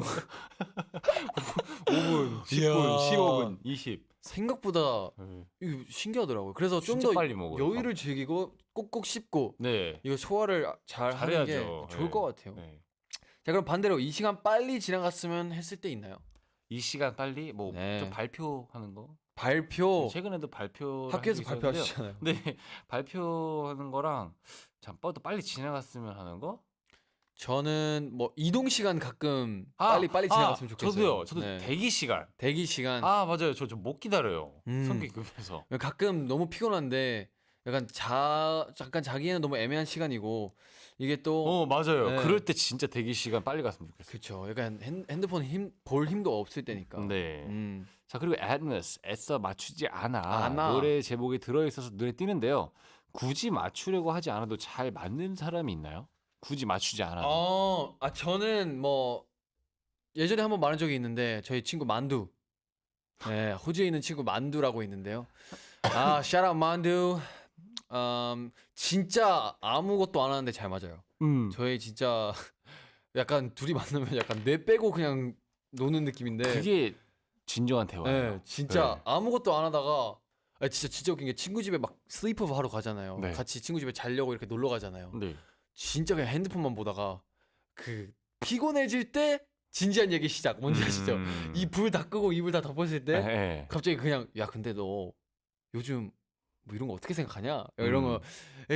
5분, 10분, 이야. 15분, 20. 생각보다 네. 이거 신기하더라고요. 그래서 좀 진짜 더 빨리 먹어요. 여유를 즐기고 꼭꼭 씹고 네. 이거 소화를 잘 하는 게 잘해야죠. 좋을 네. 것 같아요. 네. 자 그럼 반대로 이 시간 빨리 지나갔으면 했을 때 있나요? 이 시간 빨리 뭐 좀 네. 발표하는 거. 발표 최근에도 발표 학교에서 발표하시잖아요. 네. 발표하는 거랑 참 또 빨리 지나갔으면 하는 거. 저는 뭐 이동 시간 가끔 빨리 지나갔으면 좋겠어요. 저도요. 저도 네. 대기 시간. 대기 시간 아 맞아요. 저 못 기다려요. 음. 성격이 급해서. 가끔 너무 피곤한데 잠깐 자기에는 너무 애매한 시간이고 이게 또 맞아요. 네. 그럴 때 진짜 대기 시간 빨리 갔으면 좋겠어요. 그쵸. 약간 핸드폰 볼 힘도 없을 때니까. 네. 음. 자, 그리고 Atmos, 애써 맞추지 않아. 않아. 노래 제목에 들어있어서 눈에 띄는데요. 굳이 맞추려고 하지 않아도 잘 맞는 사람이 있나요? 굳이 맞추지 않아도. 저는 뭐 예전에 한번 말한 적이 있는데 저희 친구 만두. 네, 호주에 있는 친구 만두라고 있는데요. shout out 만두. 진짜 아무것도 안 하는데 잘 맞아요. 저희 진짜 약간 둘이 만나면 약간 뇌 빼고 그냥 노는 느낌인데. 그게 진정한 대화예요. 네, 진짜 네. 아무것도 안 하다가 진짜 웃긴 게 친구 집에 막 슬리프오버 하러 가잖아요. 네. 같이 친구 집에 자려고 이렇게 놀러 가잖아요. 네. 진짜 그냥 핸드폰만 보다가 그 피곤해질 때 진지한 얘기 시작. 뭔지 아시죠? 이 불 다 끄고 이불 다 덮었을 때 네. 갑자기 그냥 야 근데 너 요즘 뭐 이런 거 어떻게 생각하냐? 이런 거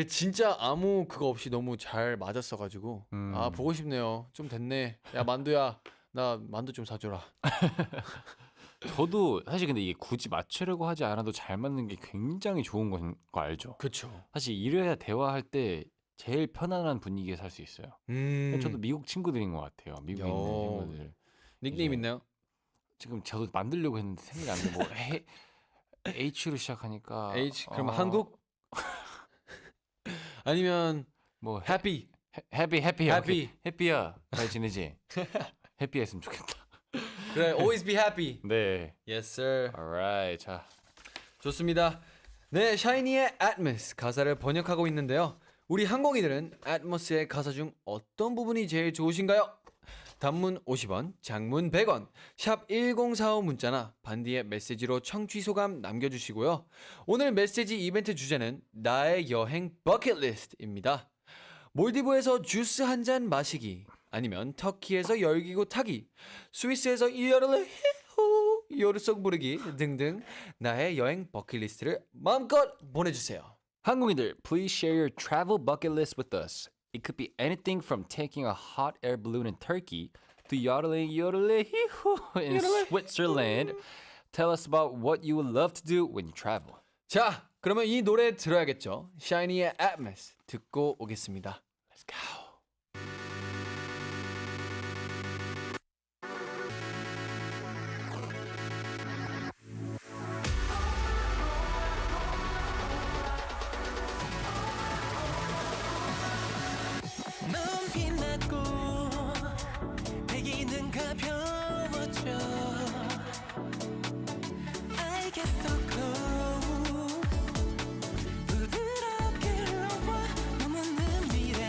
진짜 아무 그거 없이 너무 잘 맞았어가지고 보고 싶네요. 좀 됐네. 야 만두야 나 만두 좀 사줘라. 저도 사실 근데 이게 굳이 맞추려고 하지 않아도 잘 맞는 게 굉장히 좋은 거 알죠? 그쵸. 사실 이래야 대화할 때 제일 편안한 분위기에 살 수 있어요. 저도 미국 친구들인 것 같아요. 미국에 있는 친구들. 닉네임 이제 있나요? 지금 저도 만들려고 했는데 생각이 안 나. 뭐 H로 시작하니까 H 그럼 한국? 아니면 뭐 해피. 해피야. Happy. 해피야. 잘 지내지? 해피했으면 좋겠다. 그래 always be happy. 네. Yes sir. Alright. 자, 좋습니다. 네, 샤이니의 Atmos 가사를 번역하고 있는데요. 우리 항공이들은 Atmos의 가사 중 어떤 부분이 제일 좋으신가요? 단문 50원, 장문 100원, 샵 1045 문자나 반디의 메시지로 청취 소감 남겨주시고요. 오늘 메시지 이벤트 주제는 나의 여행 버킷리스트입니다. 몰디브에서 주스 한 잔 마시기, 아니면 터키에서 열기구 타기, 스위스에서 이어를 히후 요르송 부르기 등등 나의 여행 버킷리스트를 마음껏 보내주세요. 한국인들, please share your travel bucket list with us. It could be anything from taking a hot air balloon in Turkey to yodeling in Switzerland. Tell us about what you would love to do when you travel. 자, 그러면 이 노래 들어야겠죠. 샤이니의 Atmos 듣고 오겠습니다. Let's go. 넌 빛났고 대기는 가벼워져 I get so close 부드럽게 흘러와 머무는 미래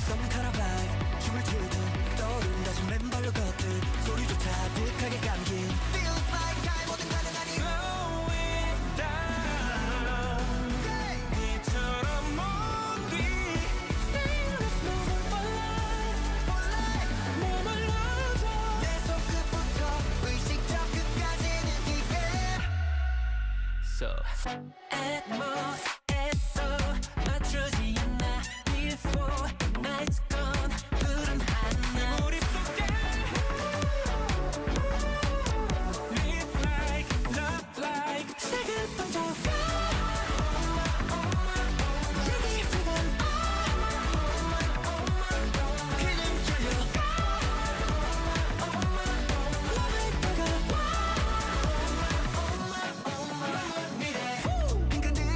Some kind of vibe 춤을 추듯 떠오른다 좀 맨발로 걷듯 소리조차 득하게 감긴 Feels like 나의 모든 가능하니 Slowing down 이처럼 멀리 Stainless moving for life 머물러줘 내 손끝부터 의식적 끝까지 느끼게 So Atmos에서 맞추지 않아 Before night's gone 푸른 하늘 몰입속에 Live like, love like 색을 던져 얘기 예쁘건 그냥 졸려 Love it 내가 인간들이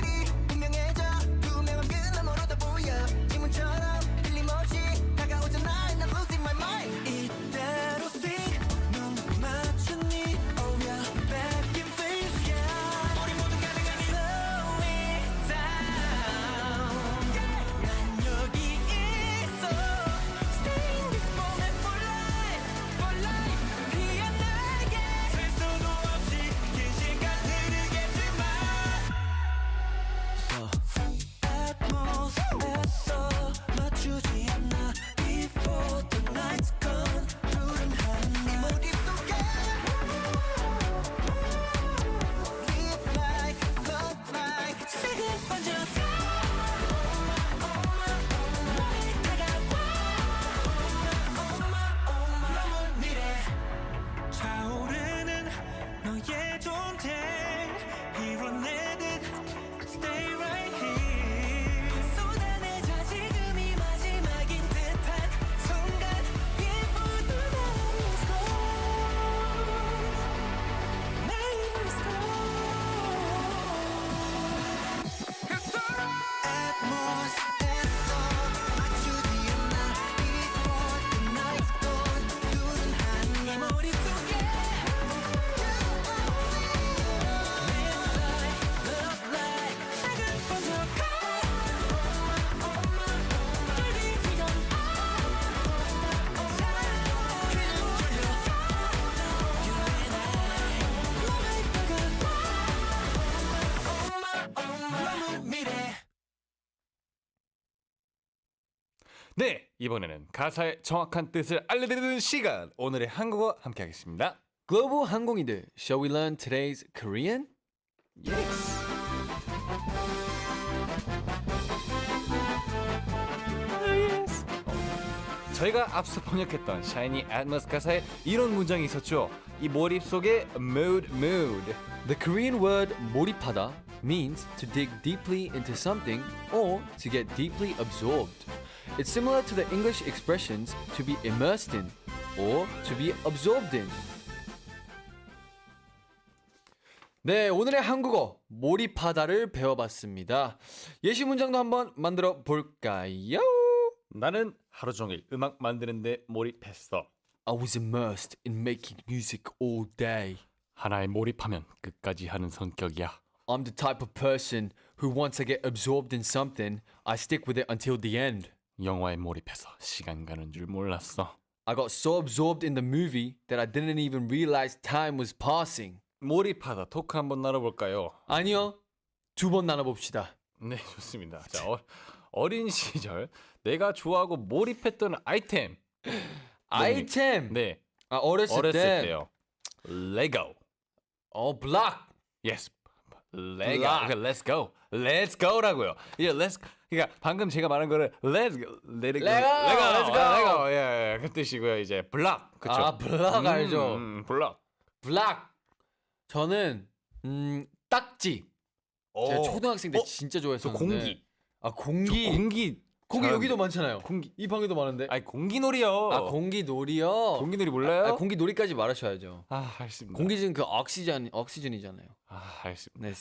네, 이번에는 가사의 정확한 뜻을 알려드리는 시간. 오늘의 한국어 함께하겠습니다. 글로벌 항공이들, shall we learn today's Korean? 저희가 앞서 번역했던 Shiny Atmos 가사에 이런 문장이 있었죠. 이 몰입 속에 mood. The Korean word 몰입하다 means to dig deeply into something or to get deeply absorbed. It's similar to the English expressions to be immersed in or to be absorbed in. 네, 오늘의 한국어 몰입하다를 배워봤습니다. 예시 문장도 한번 만들어 볼까요? 나는 하루 종일 음악 만드는데 몰입했어. I was immersed in making music all day. 하나에 몰입하면 끝까지 하는 성격이야. I'm the type of person who once I get absorbed in something, I stick with it until the end. 영화에 몰입해서 시간 가는 줄 몰랐어. I got so absorbed in the movie that I didn't even realize time was passing. 몰입하다 토크 한번 나눠볼까요? 아니요. 두 번 나눠봅시다. 네, 좋습니다. 자, 어린 시절 내가 좋아하고 몰입했던 아이템. 아이템. 네, 어렸을 때. 때요. 레고. 블락. Yes. 레고. 블락. Okay, let's go. Let's go라고요. 예, let's. 그러니까 방금 제가 말한 거를 let's go. Let it go. let's go. 레고. 예, 그 뜻이고요. 이제 블락. 그렇죠. 블락 알죠. 블락. 블락. 저는 딱지. 제가 초등학생 때 어? 진짜 저 좋아했었는데. 공기. 공기. 저 공기. 공기 잘하는데. 여기도 많잖아요. 공기. 이 방에도 많은데. 아니 공기놀이요. 공기놀이요. 공기놀이 몰라요? 공기놀이까지 말하셔야죠. 알겠습니다. 공기는 그 억시전이잖아요. 알겠습니다. 네,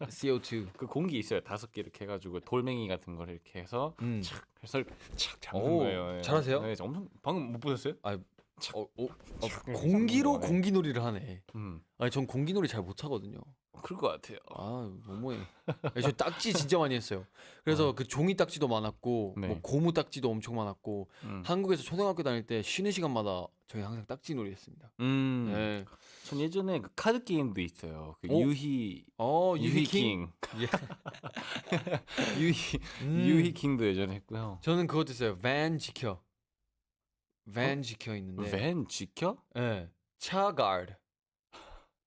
CO2. 그 공기 있어요. 5개 이렇게 해가지고 돌멩이 같은 걸 이렇게 해서 착 해서 착 잡는 오, 거예요. 예. 잘하세요? 네, 엄청 방금 못 보셨어요? 공기로 네. 공기놀이를 하네. 음, 아니 전 공기놀이 잘 못하거든요. 그럴 것 같아요. 너무해. 저 딱지 진짜 많이 했어요. 그래서 그 종이 딱지도 많았고, 네. 뭐 고무 딱지도 엄청 많았고, 음. 한국에서 초등학교 다닐 때 쉬는 시간마다 저희 항상 딱지놀이 했습니다. 네. 전 예전에 그 카드 게임도 있어요. 그 오? 유희 유희킹. 예. 유희킹도 예전에 했고요. 저는 그것도 있어요. 밴 지켜. 밴 지켜 있는데. 밴 지켜? 네. 차 가드.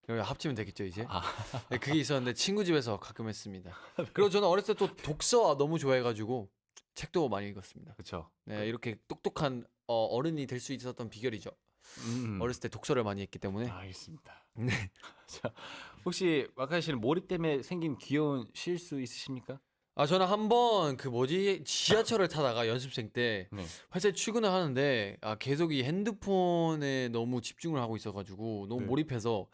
여기 합치면 되겠죠 이제. 네, 그게 있었는데 친구 집에서 가끔 했습니다. 그리고 저는 어렸을 때 또 독서 너무 좋아해가지고 책도 많이 읽었습니다. 그렇죠. 네, 이렇게 똑똑한 어른이 될 수 있었던 비결이죠. 어렸을 때 독서를 많이 했기 때문에. 알겠습니다. 네. 자, 혹시 마카 씨는 몰입 때문에 생긴 귀여운 실수 있으십니까? 저는 한번 지하철을 타다가 연습생 때 네. 회사에 출근을 하는데 계속 이 핸드폰에 너무 집중을 하고 있어가지고 너무 네. 몰입해서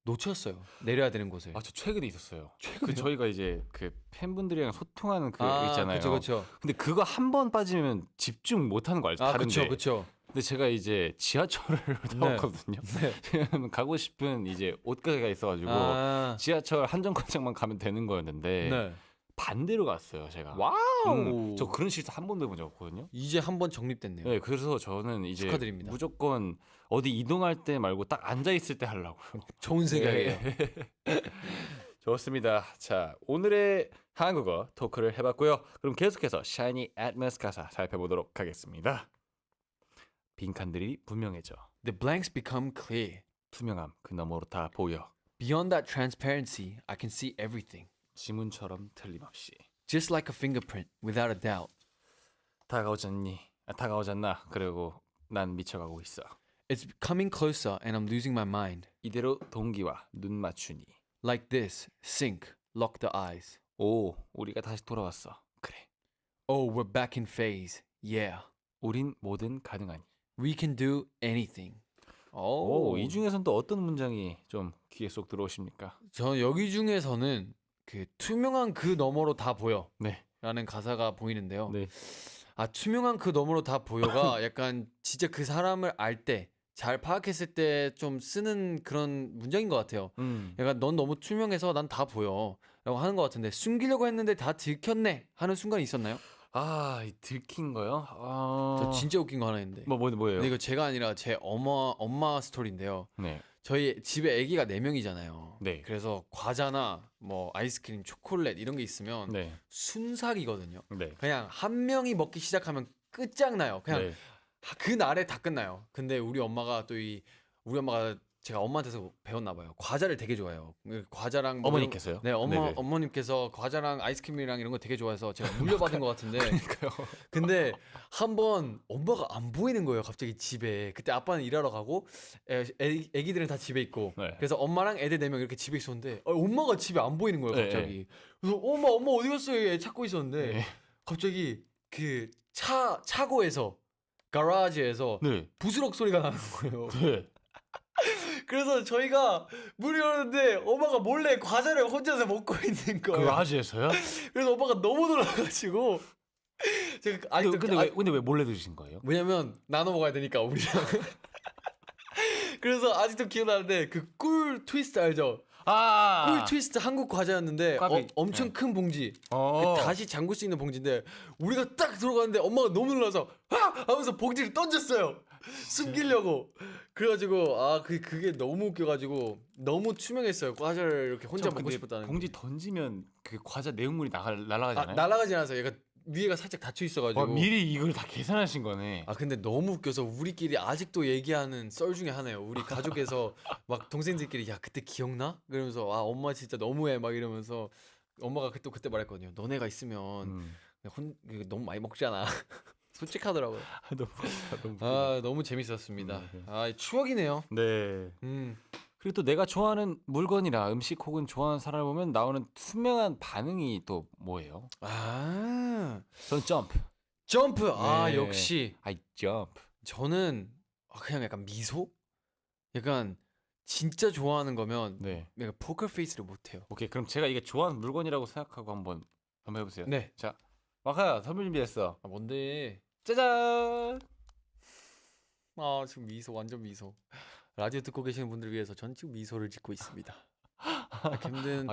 놓쳤어요. 내려야 되는 곳을. 저 최근에 있었어요. 그 저희가 이제 그 팬분들이랑 소통하는 그 있잖아요. 그렇죠. 근데 그거 한 번 빠지면 집중 못하는 거 알죠? 다른데. 그렇죠. 근데 제가 이제 지하철을 타왔거든요. 가고 싶은 이제 옷가게가 있어가지고 지하철 한정거장만 가면 되는 거였는데 네. 반대로 갔어요, 제가. 와우. 저 그런 실수 한 번도 해본 적 없거든요. 이제 한번 정립됐네요. 네, 그래서 저는 이제 축하드립니다. 무조건 어디 이동할 때 말고 딱 앉아 있을 때 하려고요. 좋은 생각이에요. 좋습니다. 자, 오늘의 한국어 토크를 해봤고요. 그럼 계속해서 Shiny Atmos 가사 살펴보도록 하겠습니다. 빈칸들이 분명해져. The blanks become clear. 투명함 그 너머로 다 보여. Beyond that transparency, I can see everything. 지문처럼 틀림없이. Just like a fingerprint, without a doubt. 다가오잖나. 그리고 난 미쳐가고 있어. It's coming closer and I'm losing my mind. 이대로 동기와 눈 맞추니. Like this, sync, lock the eyes. 오, 우리가 다시 돌아왔어. 그래. Oh, we're back in phase. Yeah. 우린 뭐든 가능하니. We can do anything. 오, 이 중에서는 또 어떤 문장이 좀 귀에 쏙 들어오십니까? 저 여기 중에서는 그 투명한 그 너머로 다 보여. 네. 라는 가사가 보이는데요. 네. 투명한 그 너머로 다 보여가 약간 진짜 그 사람을 알 때, 잘 파악했을 때 좀 쓰는 그런 문장인 것 같아요. 약간 넌 너무 투명해서 난 다 보여 라고 하는 것 같은데 숨기려고 했는데 다 들켰네 하는 순간이 있었나요? 이 들킨 거요? 저 진짜 웃긴 거 하나 있는데. 뭐예요? 근데 이거 제가 아니라 제 엄마 스토리인데요. 네. 저희 집에 아기가 4명이잖아요. 네. 그래서 과자나 뭐 아이스크림, 초콜릿 이런 게 있으면 네. 순삭이거든요. 네. 그냥 한 명이 먹기 시작하면 끝장나요. 그냥 네. 그 날에 다 끝나요. 근데 우리 엄마가 우리 엄마가 제가 엄마한테서 배웠나 봐요. 과자를 되게 좋아해요. 과자랑 뭐 어머니께서요? 네, 네네. 어머님께서 과자랑 아이스크림이랑 이런 거 되게 좋아해서 제가 물려받은 것 같은데. 그러니까요. 근데 한번 엄마가 안 보이는 거예요. 갑자기 집에. 그때 아빠는 일하러 가고 애기들은 다 집에 있고. 네. 그래서 엄마랑 애들 4명 이렇게 집에 있었는데 엄마가 집에 안 보이는 거예요. 갑자기. 네. 그래서 엄마 어디 갔어요? 애 찾고 있었는데 네. 갑자기 그 차고에서 가라지에서 네. 부스럭 소리가 나는 거예요. 네. 그래서 저희가 문이 열었는데 엄마가 몰래 과자를 혼자서 먹고 있는 그 거예요. 아지에서요? 그래서 엄마가 너무 놀라가지고 제가 아직도 근데 왜 몰래 드신 거예요? 왜냐면 나눠 먹어야 되니까 우리랑. 그래서 아직도 기억나는데 그 꿀 트위스트 알죠? 꿀 트위스트 한국 과자였는데 꽈배기. 엄청 네. 큰 봉지. 어. 다시 잠글 수 있는 봉지인데 우리가 딱 들어갔는데 엄마가 너무 놀라서 하! 하면서 봉지를 던졌어요. 숨기려고. 그래가지고 그게 너무 웃겨가지고 너무 투명했어요. 과자를 이렇게 혼자 먹고 싶었다는. 봉지 던지면 그 과자 내용물이 날아가잖아요. 날아가지 않아서 얘가 위에가 살짝 닫혀 있어가지고. 미리 이걸 다 계산하신 거네. 근데 너무 웃겨서 우리끼리 아직도 얘기하는 썰 중에 하나예요. 우리 가족에서 막 동생들끼리 야 그때 기억나? 그러면서 엄마 진짜 너무해 막 이러면서 엄마가 그때 말했거든요. 너네가 있으면 너무 많이 먹잖아. 솔직하더라고요. 너무 재밌었습니다. 추억이네요. 네. 그리고 또 내가 좋아하는 물건이나 음식 혹은 좋아하는 사람을 보면 나오는 투명한 반응이 또 뭐예요? 저는 점프. 점프. 네. 역시. I jump. 저는 그냥 약간 미소? 약간 진짜 좋아하는 거면 네. 내가 포커 페이스를 못 해요. 오케이. 그럼 제가 이게 좋아하는 물건이라고 생각하고 한번 해보세요. 네. 자, 마카야 선물 준비했어. 뭔데? 짜잔. 지금 미소 완전 미소. 라디오 듣고 계시는 분들 위해서 전 지금 미소를 짓고 있습니다.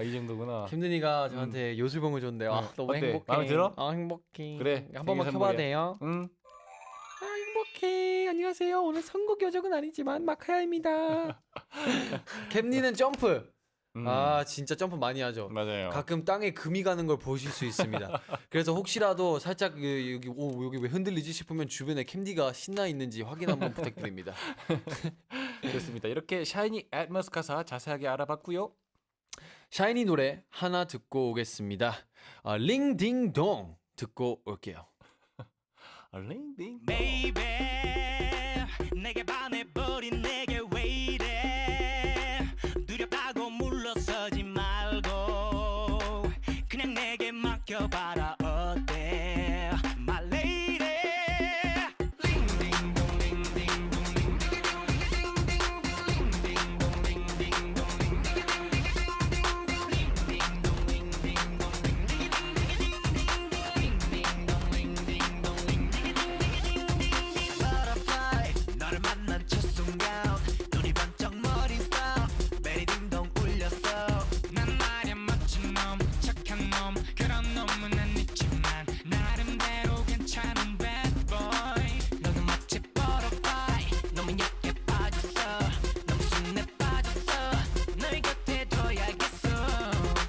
이 정도구나. 캠든이가 저한테 요술봉을 줬는데 너무 어때? 행복해. 마음에 들어? 행복해. 그래, 한 번만 생일 켜봐도 선물이야. 돼요? 응. 행복해. 안녕하세요. 오늘 선곡 요정은 아니지만 마카야입니다. 캠니는 점프. 진짜 점프 많이 하죠. 맞아요. 가끔 땅에 금이 가는 걸 보실 수 있습니다. 그래서 혹시라도 살짝 여기 왜 흔들리지 싶으면 주변에 캠디가 신나 있는지 확인 한번 부탁드립니다. 그렇습니다. 이렇게 샤이니 애트머스 가사 자세하게 알아봤고요. 샤이니 노래 하나 듣고 오겠습니다. 링딩동 듣고 올게요. 링딩. Baby 내게 반해버린 내게 왜 이래 두렵다고 물러서지 말고 그냥 내게 맡겨봐라 어때 My lady 링딩동 링딩동 Butterfly 너를 만난 첫 순간 눈이 번쩍 머리 stop 베리 딩동 울렸어 난 말야 멋진 놈 착한 놈 그런 놈은 아니지만 나름대로 괜찮은 bad boy 너는 마치 butterfly 너무 약해 빠졌어 너무 순해 빠졌어 널 곁에 둬야겠어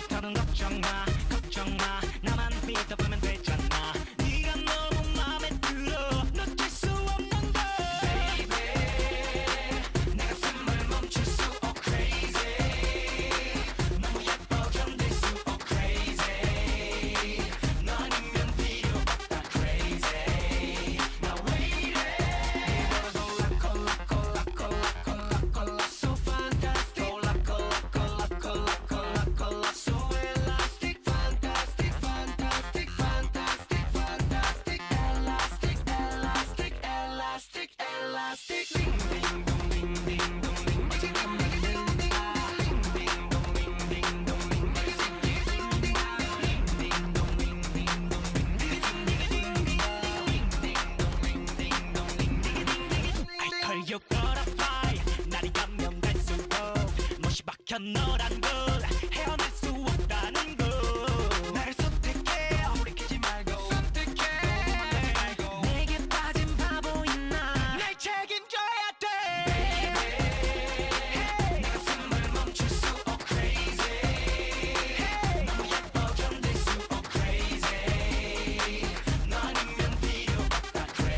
더는 걱정 마 나만 믿어보면 되잖아 네가 너무 맘에 들어 놓칠 수 없는 걸 Baby 내가 숨을 멈출 수 crazy 너무 예뻐 견딜 수 crazy 너 아니면 필요 없다 crazy 나 왜 이래 콜라 so fantastic 콜라 so elastic fantastic elastic ring ding dong ring ding dong ring 어제만 만든다 ring ding dong ring ding dong ring 머릿속에 린다 ring ding dong ring ding dong ring I call you butterfly 날이 가면 갈수록 못이 박혀 너란 걸 헤어날 수 없다는 걸 나를 선택해 돌이키지 말고 선택해 내게 빠진 바보인 날 책임져야 돼 Baby 내가 숨을 멈출 수 crazy 너무 예뻐 견딜 수 crazy 너 아니면 필요 없다 crazy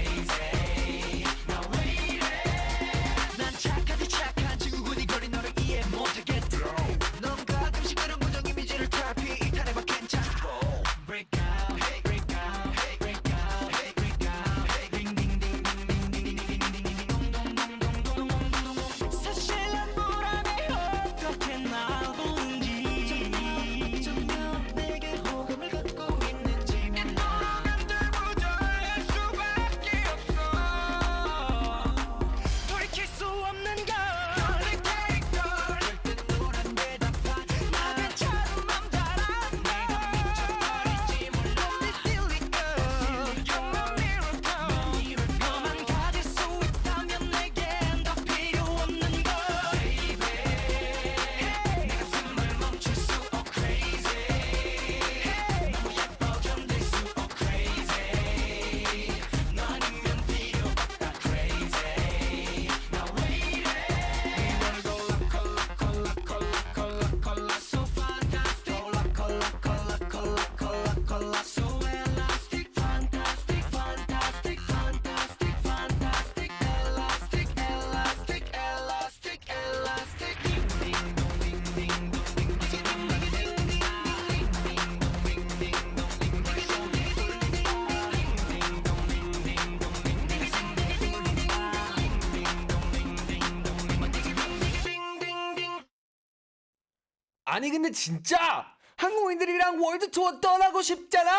아니 근데 진짜 한국인들이랑 월드 투어 떠나고 싶잖아.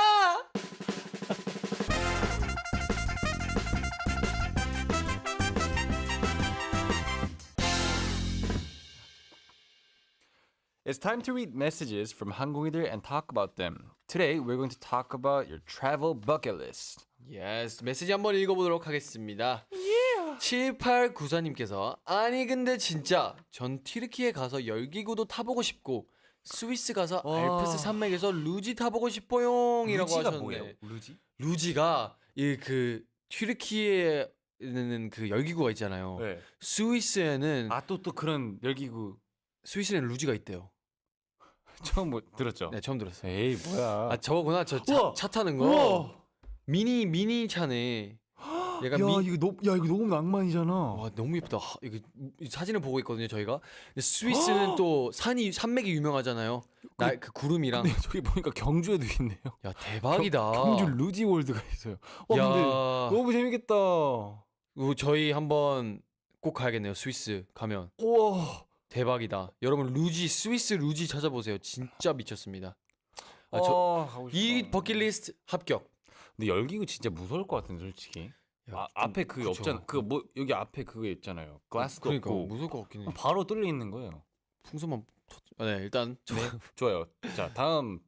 It's time to read messages from 한국인들 and talk about them. Today we're going to talk about your travel bucket list. 예스, 메시지 한번 읽어보도록 하겠습니다. 7894님께서 아니 근데 진짜 전 튀르키예 가서 열기구도 타보고 싶고 스위스 가서 알프스 산맥에서 루지 타보고 싶어요 이라고 하셨는데 루지? 루지가 이 그 튀르키예에는 그 열기구가 있잖아요. 네. 스위스에는 또 그런 열기구 스위스에는 루지가 있대요. 처음 들었죠? 네, 처음 들었어요. 에이 뭐야? 아 저거구나. 저 우와! 차 타는 거. 우와! 미니 차네. 얘가 이거 너무 낭만이잖아. 와 너무 예쁘다. 이거 이 사진을 보고 있거든요 저희가. 근데 스위스는 또 산맥이 유명하잖아요. 그 구름이랑. 근데 저기 보니까 경주에도 있네요. 야 대박이다. 경주 루지 월드가 있어요. 와 야. 근데 너무 재밌겠다. 이거 저희 한번 꼭 가야겠네요. 스위스 가면. 우와. 대박이다. 여러분 스위스 루지 찾아보세요. 진짜 미쳤습니다. 가고 싶다. 이 버킷리스트 합격. 근데 열기구 진짜 무서울 것 같은데 솔직히. 야, 앞에 그게 그쵸. 없잖아. 그 뭐 여기 앞에 그거 있잖아요. 글라스도 그러니까 없고 무서울 것 같긴 해. 바로 뚫려 있는 거예요. 풍선만 네 일단 네, 좋아요. 자 다음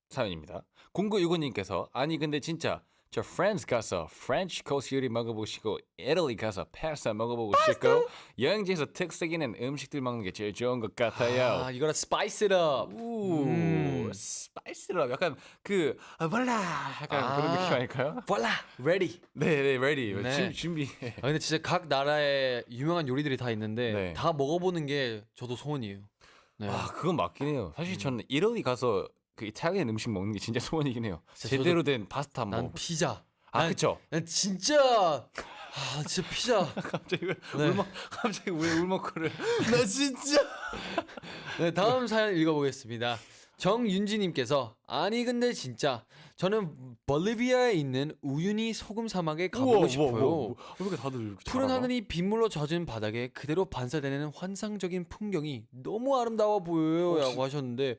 사연입니다. 0965님께서 아니 근데 진짜 저 프랑스 가서 프렌치 코스 요리 먹어보시고 이탈리 가서 파스타 먹어보고 싶고 여행지에서 특색 있는 음식들 먹는 게 제일 좋은 것 같아요. 아 이거라 스파이스럽. 스파이스로 약간 몰라 약간 그런 느낌 아닐까요? 볼라 레디. 네, ready. 네. 준비. 아 근데 진짜 각 나라에 유명한 요리들이 다 있는데 네. 다 먹어보는 게 저도 소원이에요. 네. 그건 맞긴 해요. 사실 저는 이탈리 가서 그 이탈리안 음식 먹는 게 진짜 소원이긴 해요. 진짜 제대로 된 파스타 뭐. 난 피자. 그쵸. 난 진짜 진짜 피자. 갑자기 왜 네. 갑자기 왜 울먹거려? 나 진짜. 네, 다음 사연 읽어보겠습니다. 정윤지님께서 아니 근데 진짜 저는 볼리비아에 있는 우유니 소금 사막에 가보고 싶어요. 왜 이렇게 다들 이렇게 푸른 잘 알아? 하늘이 빗물로 젖은 바닥에 그대로 반사되는 환상적인 풍경이 너무 아름다워 보여요라고 하셨는데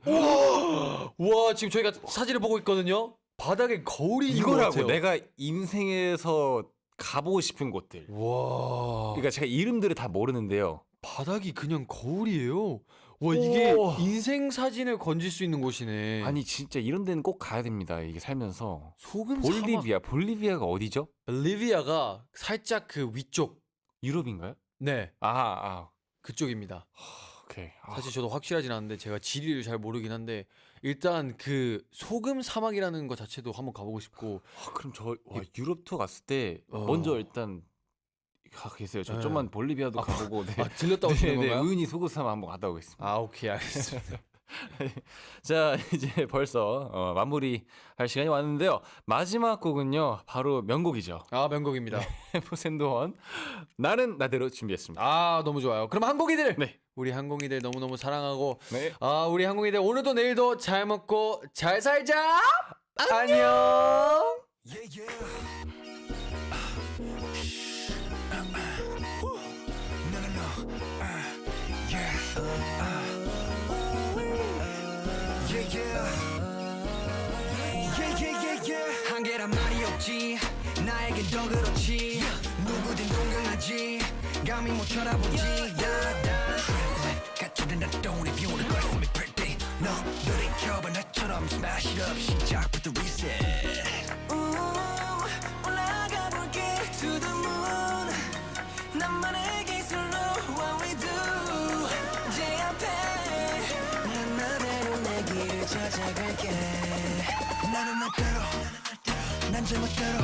와 지금 저희가 사진을 보고 있거든요. 바닥에 거울이 있는 것 이거라고 같아요. 내가 인생에서 가보고 싶은 곳들. 와 그러니까 제가 이름들을 다 모르는데요. 바닥이 그냥 거울이에요. 와 이게 우와. 인생 사진을 건질 수 있는 곳이네. 아니 진짜 이런 데는 꼭 가야 됩니다. 이게 살면서. 소금 사막. 볼리비아가 어디죠? 볼리비아가 살짝 그 위쪽. 유럽인가요? 네 그쪽입니다. 오케이. 사실 저도 확실하진 않은데 제가 지리를 잘 모르긴 한데 일단 그 소금 사막이라는 것 자체도 한번 가보고 싶고. 그럼 유럽 투어 갔을 때 어. 먼저 일단 계세요. 저 네. 좀만 볼리비아도 가보고 네. 들렸다 오시는 건가요? 우유니 소금사막 한번 갔다 오겠습니다. 오케이 알겠습니다. 자 이제 벌써 마무리할 시간이 왔는데요. 마지막 곡은요 바로 명곡이죠. 명곡입니다. 포센도원 나는 나대로 준비했습니다. 너무 좋아요. 그럼 항공이들 네. 우리 항공이들 너무너무 사랑하고 네. 우리 항공이들 오늘도 내일도 잘 먹고 잘 살자. 안녕. Yeah, yeah. No, no, no. Yeah. Yeah, yeah. Yeah, yeah, yeah, yeah. 한계란 말이 없지. 나에겐 더 그렇지. 누구든 동경하지. 감히 못 쳐다보지. 가짜는 나 don't if you wanna go for me birthday. 너들이 켜봐 나처럼 smash it up. 시작부터 reset. 올라가 볼게 to the moon. 나만의 기술로 what we do. 제 앞에 난 나대로 내 길 찾아갈게. 나는 나대로 난 제멋대로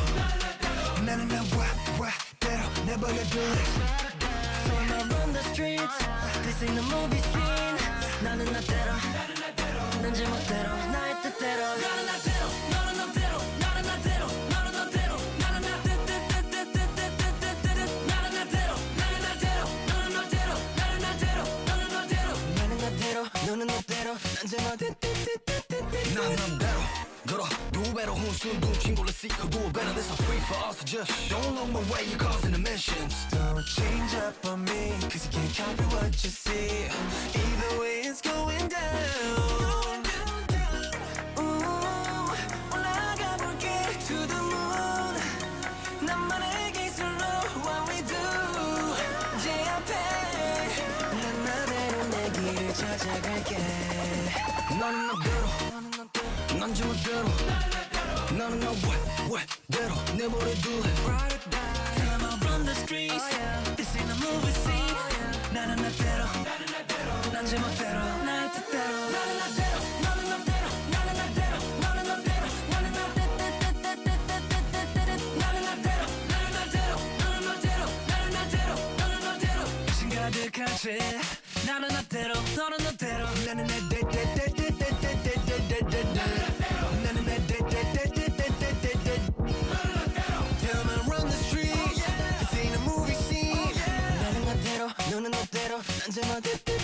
나는 나와대로 내버려둘래. So I run the streets. This ain't a movie scene. 나는 나대로 난 제멋대로 나의 뜻대로 나는 나대로 너는 너대로 나는 나대로 너는 너대로 나는 나대로 나는 나대로 나는 나대로 너는 너대로 나는 나대로 너는 너대로 나는 나대로 너는 너대로 난 제멋대로 난 너대로 걸어 두 배로 훈수도 친구를 see who do it better. This is free for us. Just don't look my way. You're causing emissions. Don't change up on me, 'cause you can't copy what you see. Either way it's going down. 왜대로 내버려 둘래 Time I run the streets This ain't a movie scene 나는 나대로 난 제멋대로 날 뜻대로 나는 나대로 너는 너대로 나는 나대로 너는 너대로 나는 나대로 나는 나대로 나는 나대로 너는 너대로 나는 나대로 너는 너대로 자신 가득한 채 나는 나대로 너는 너대로 나는 나는 Tell me run the streets This ain't a movie scene 나는 나대로 너는 너대로 난 제멋대로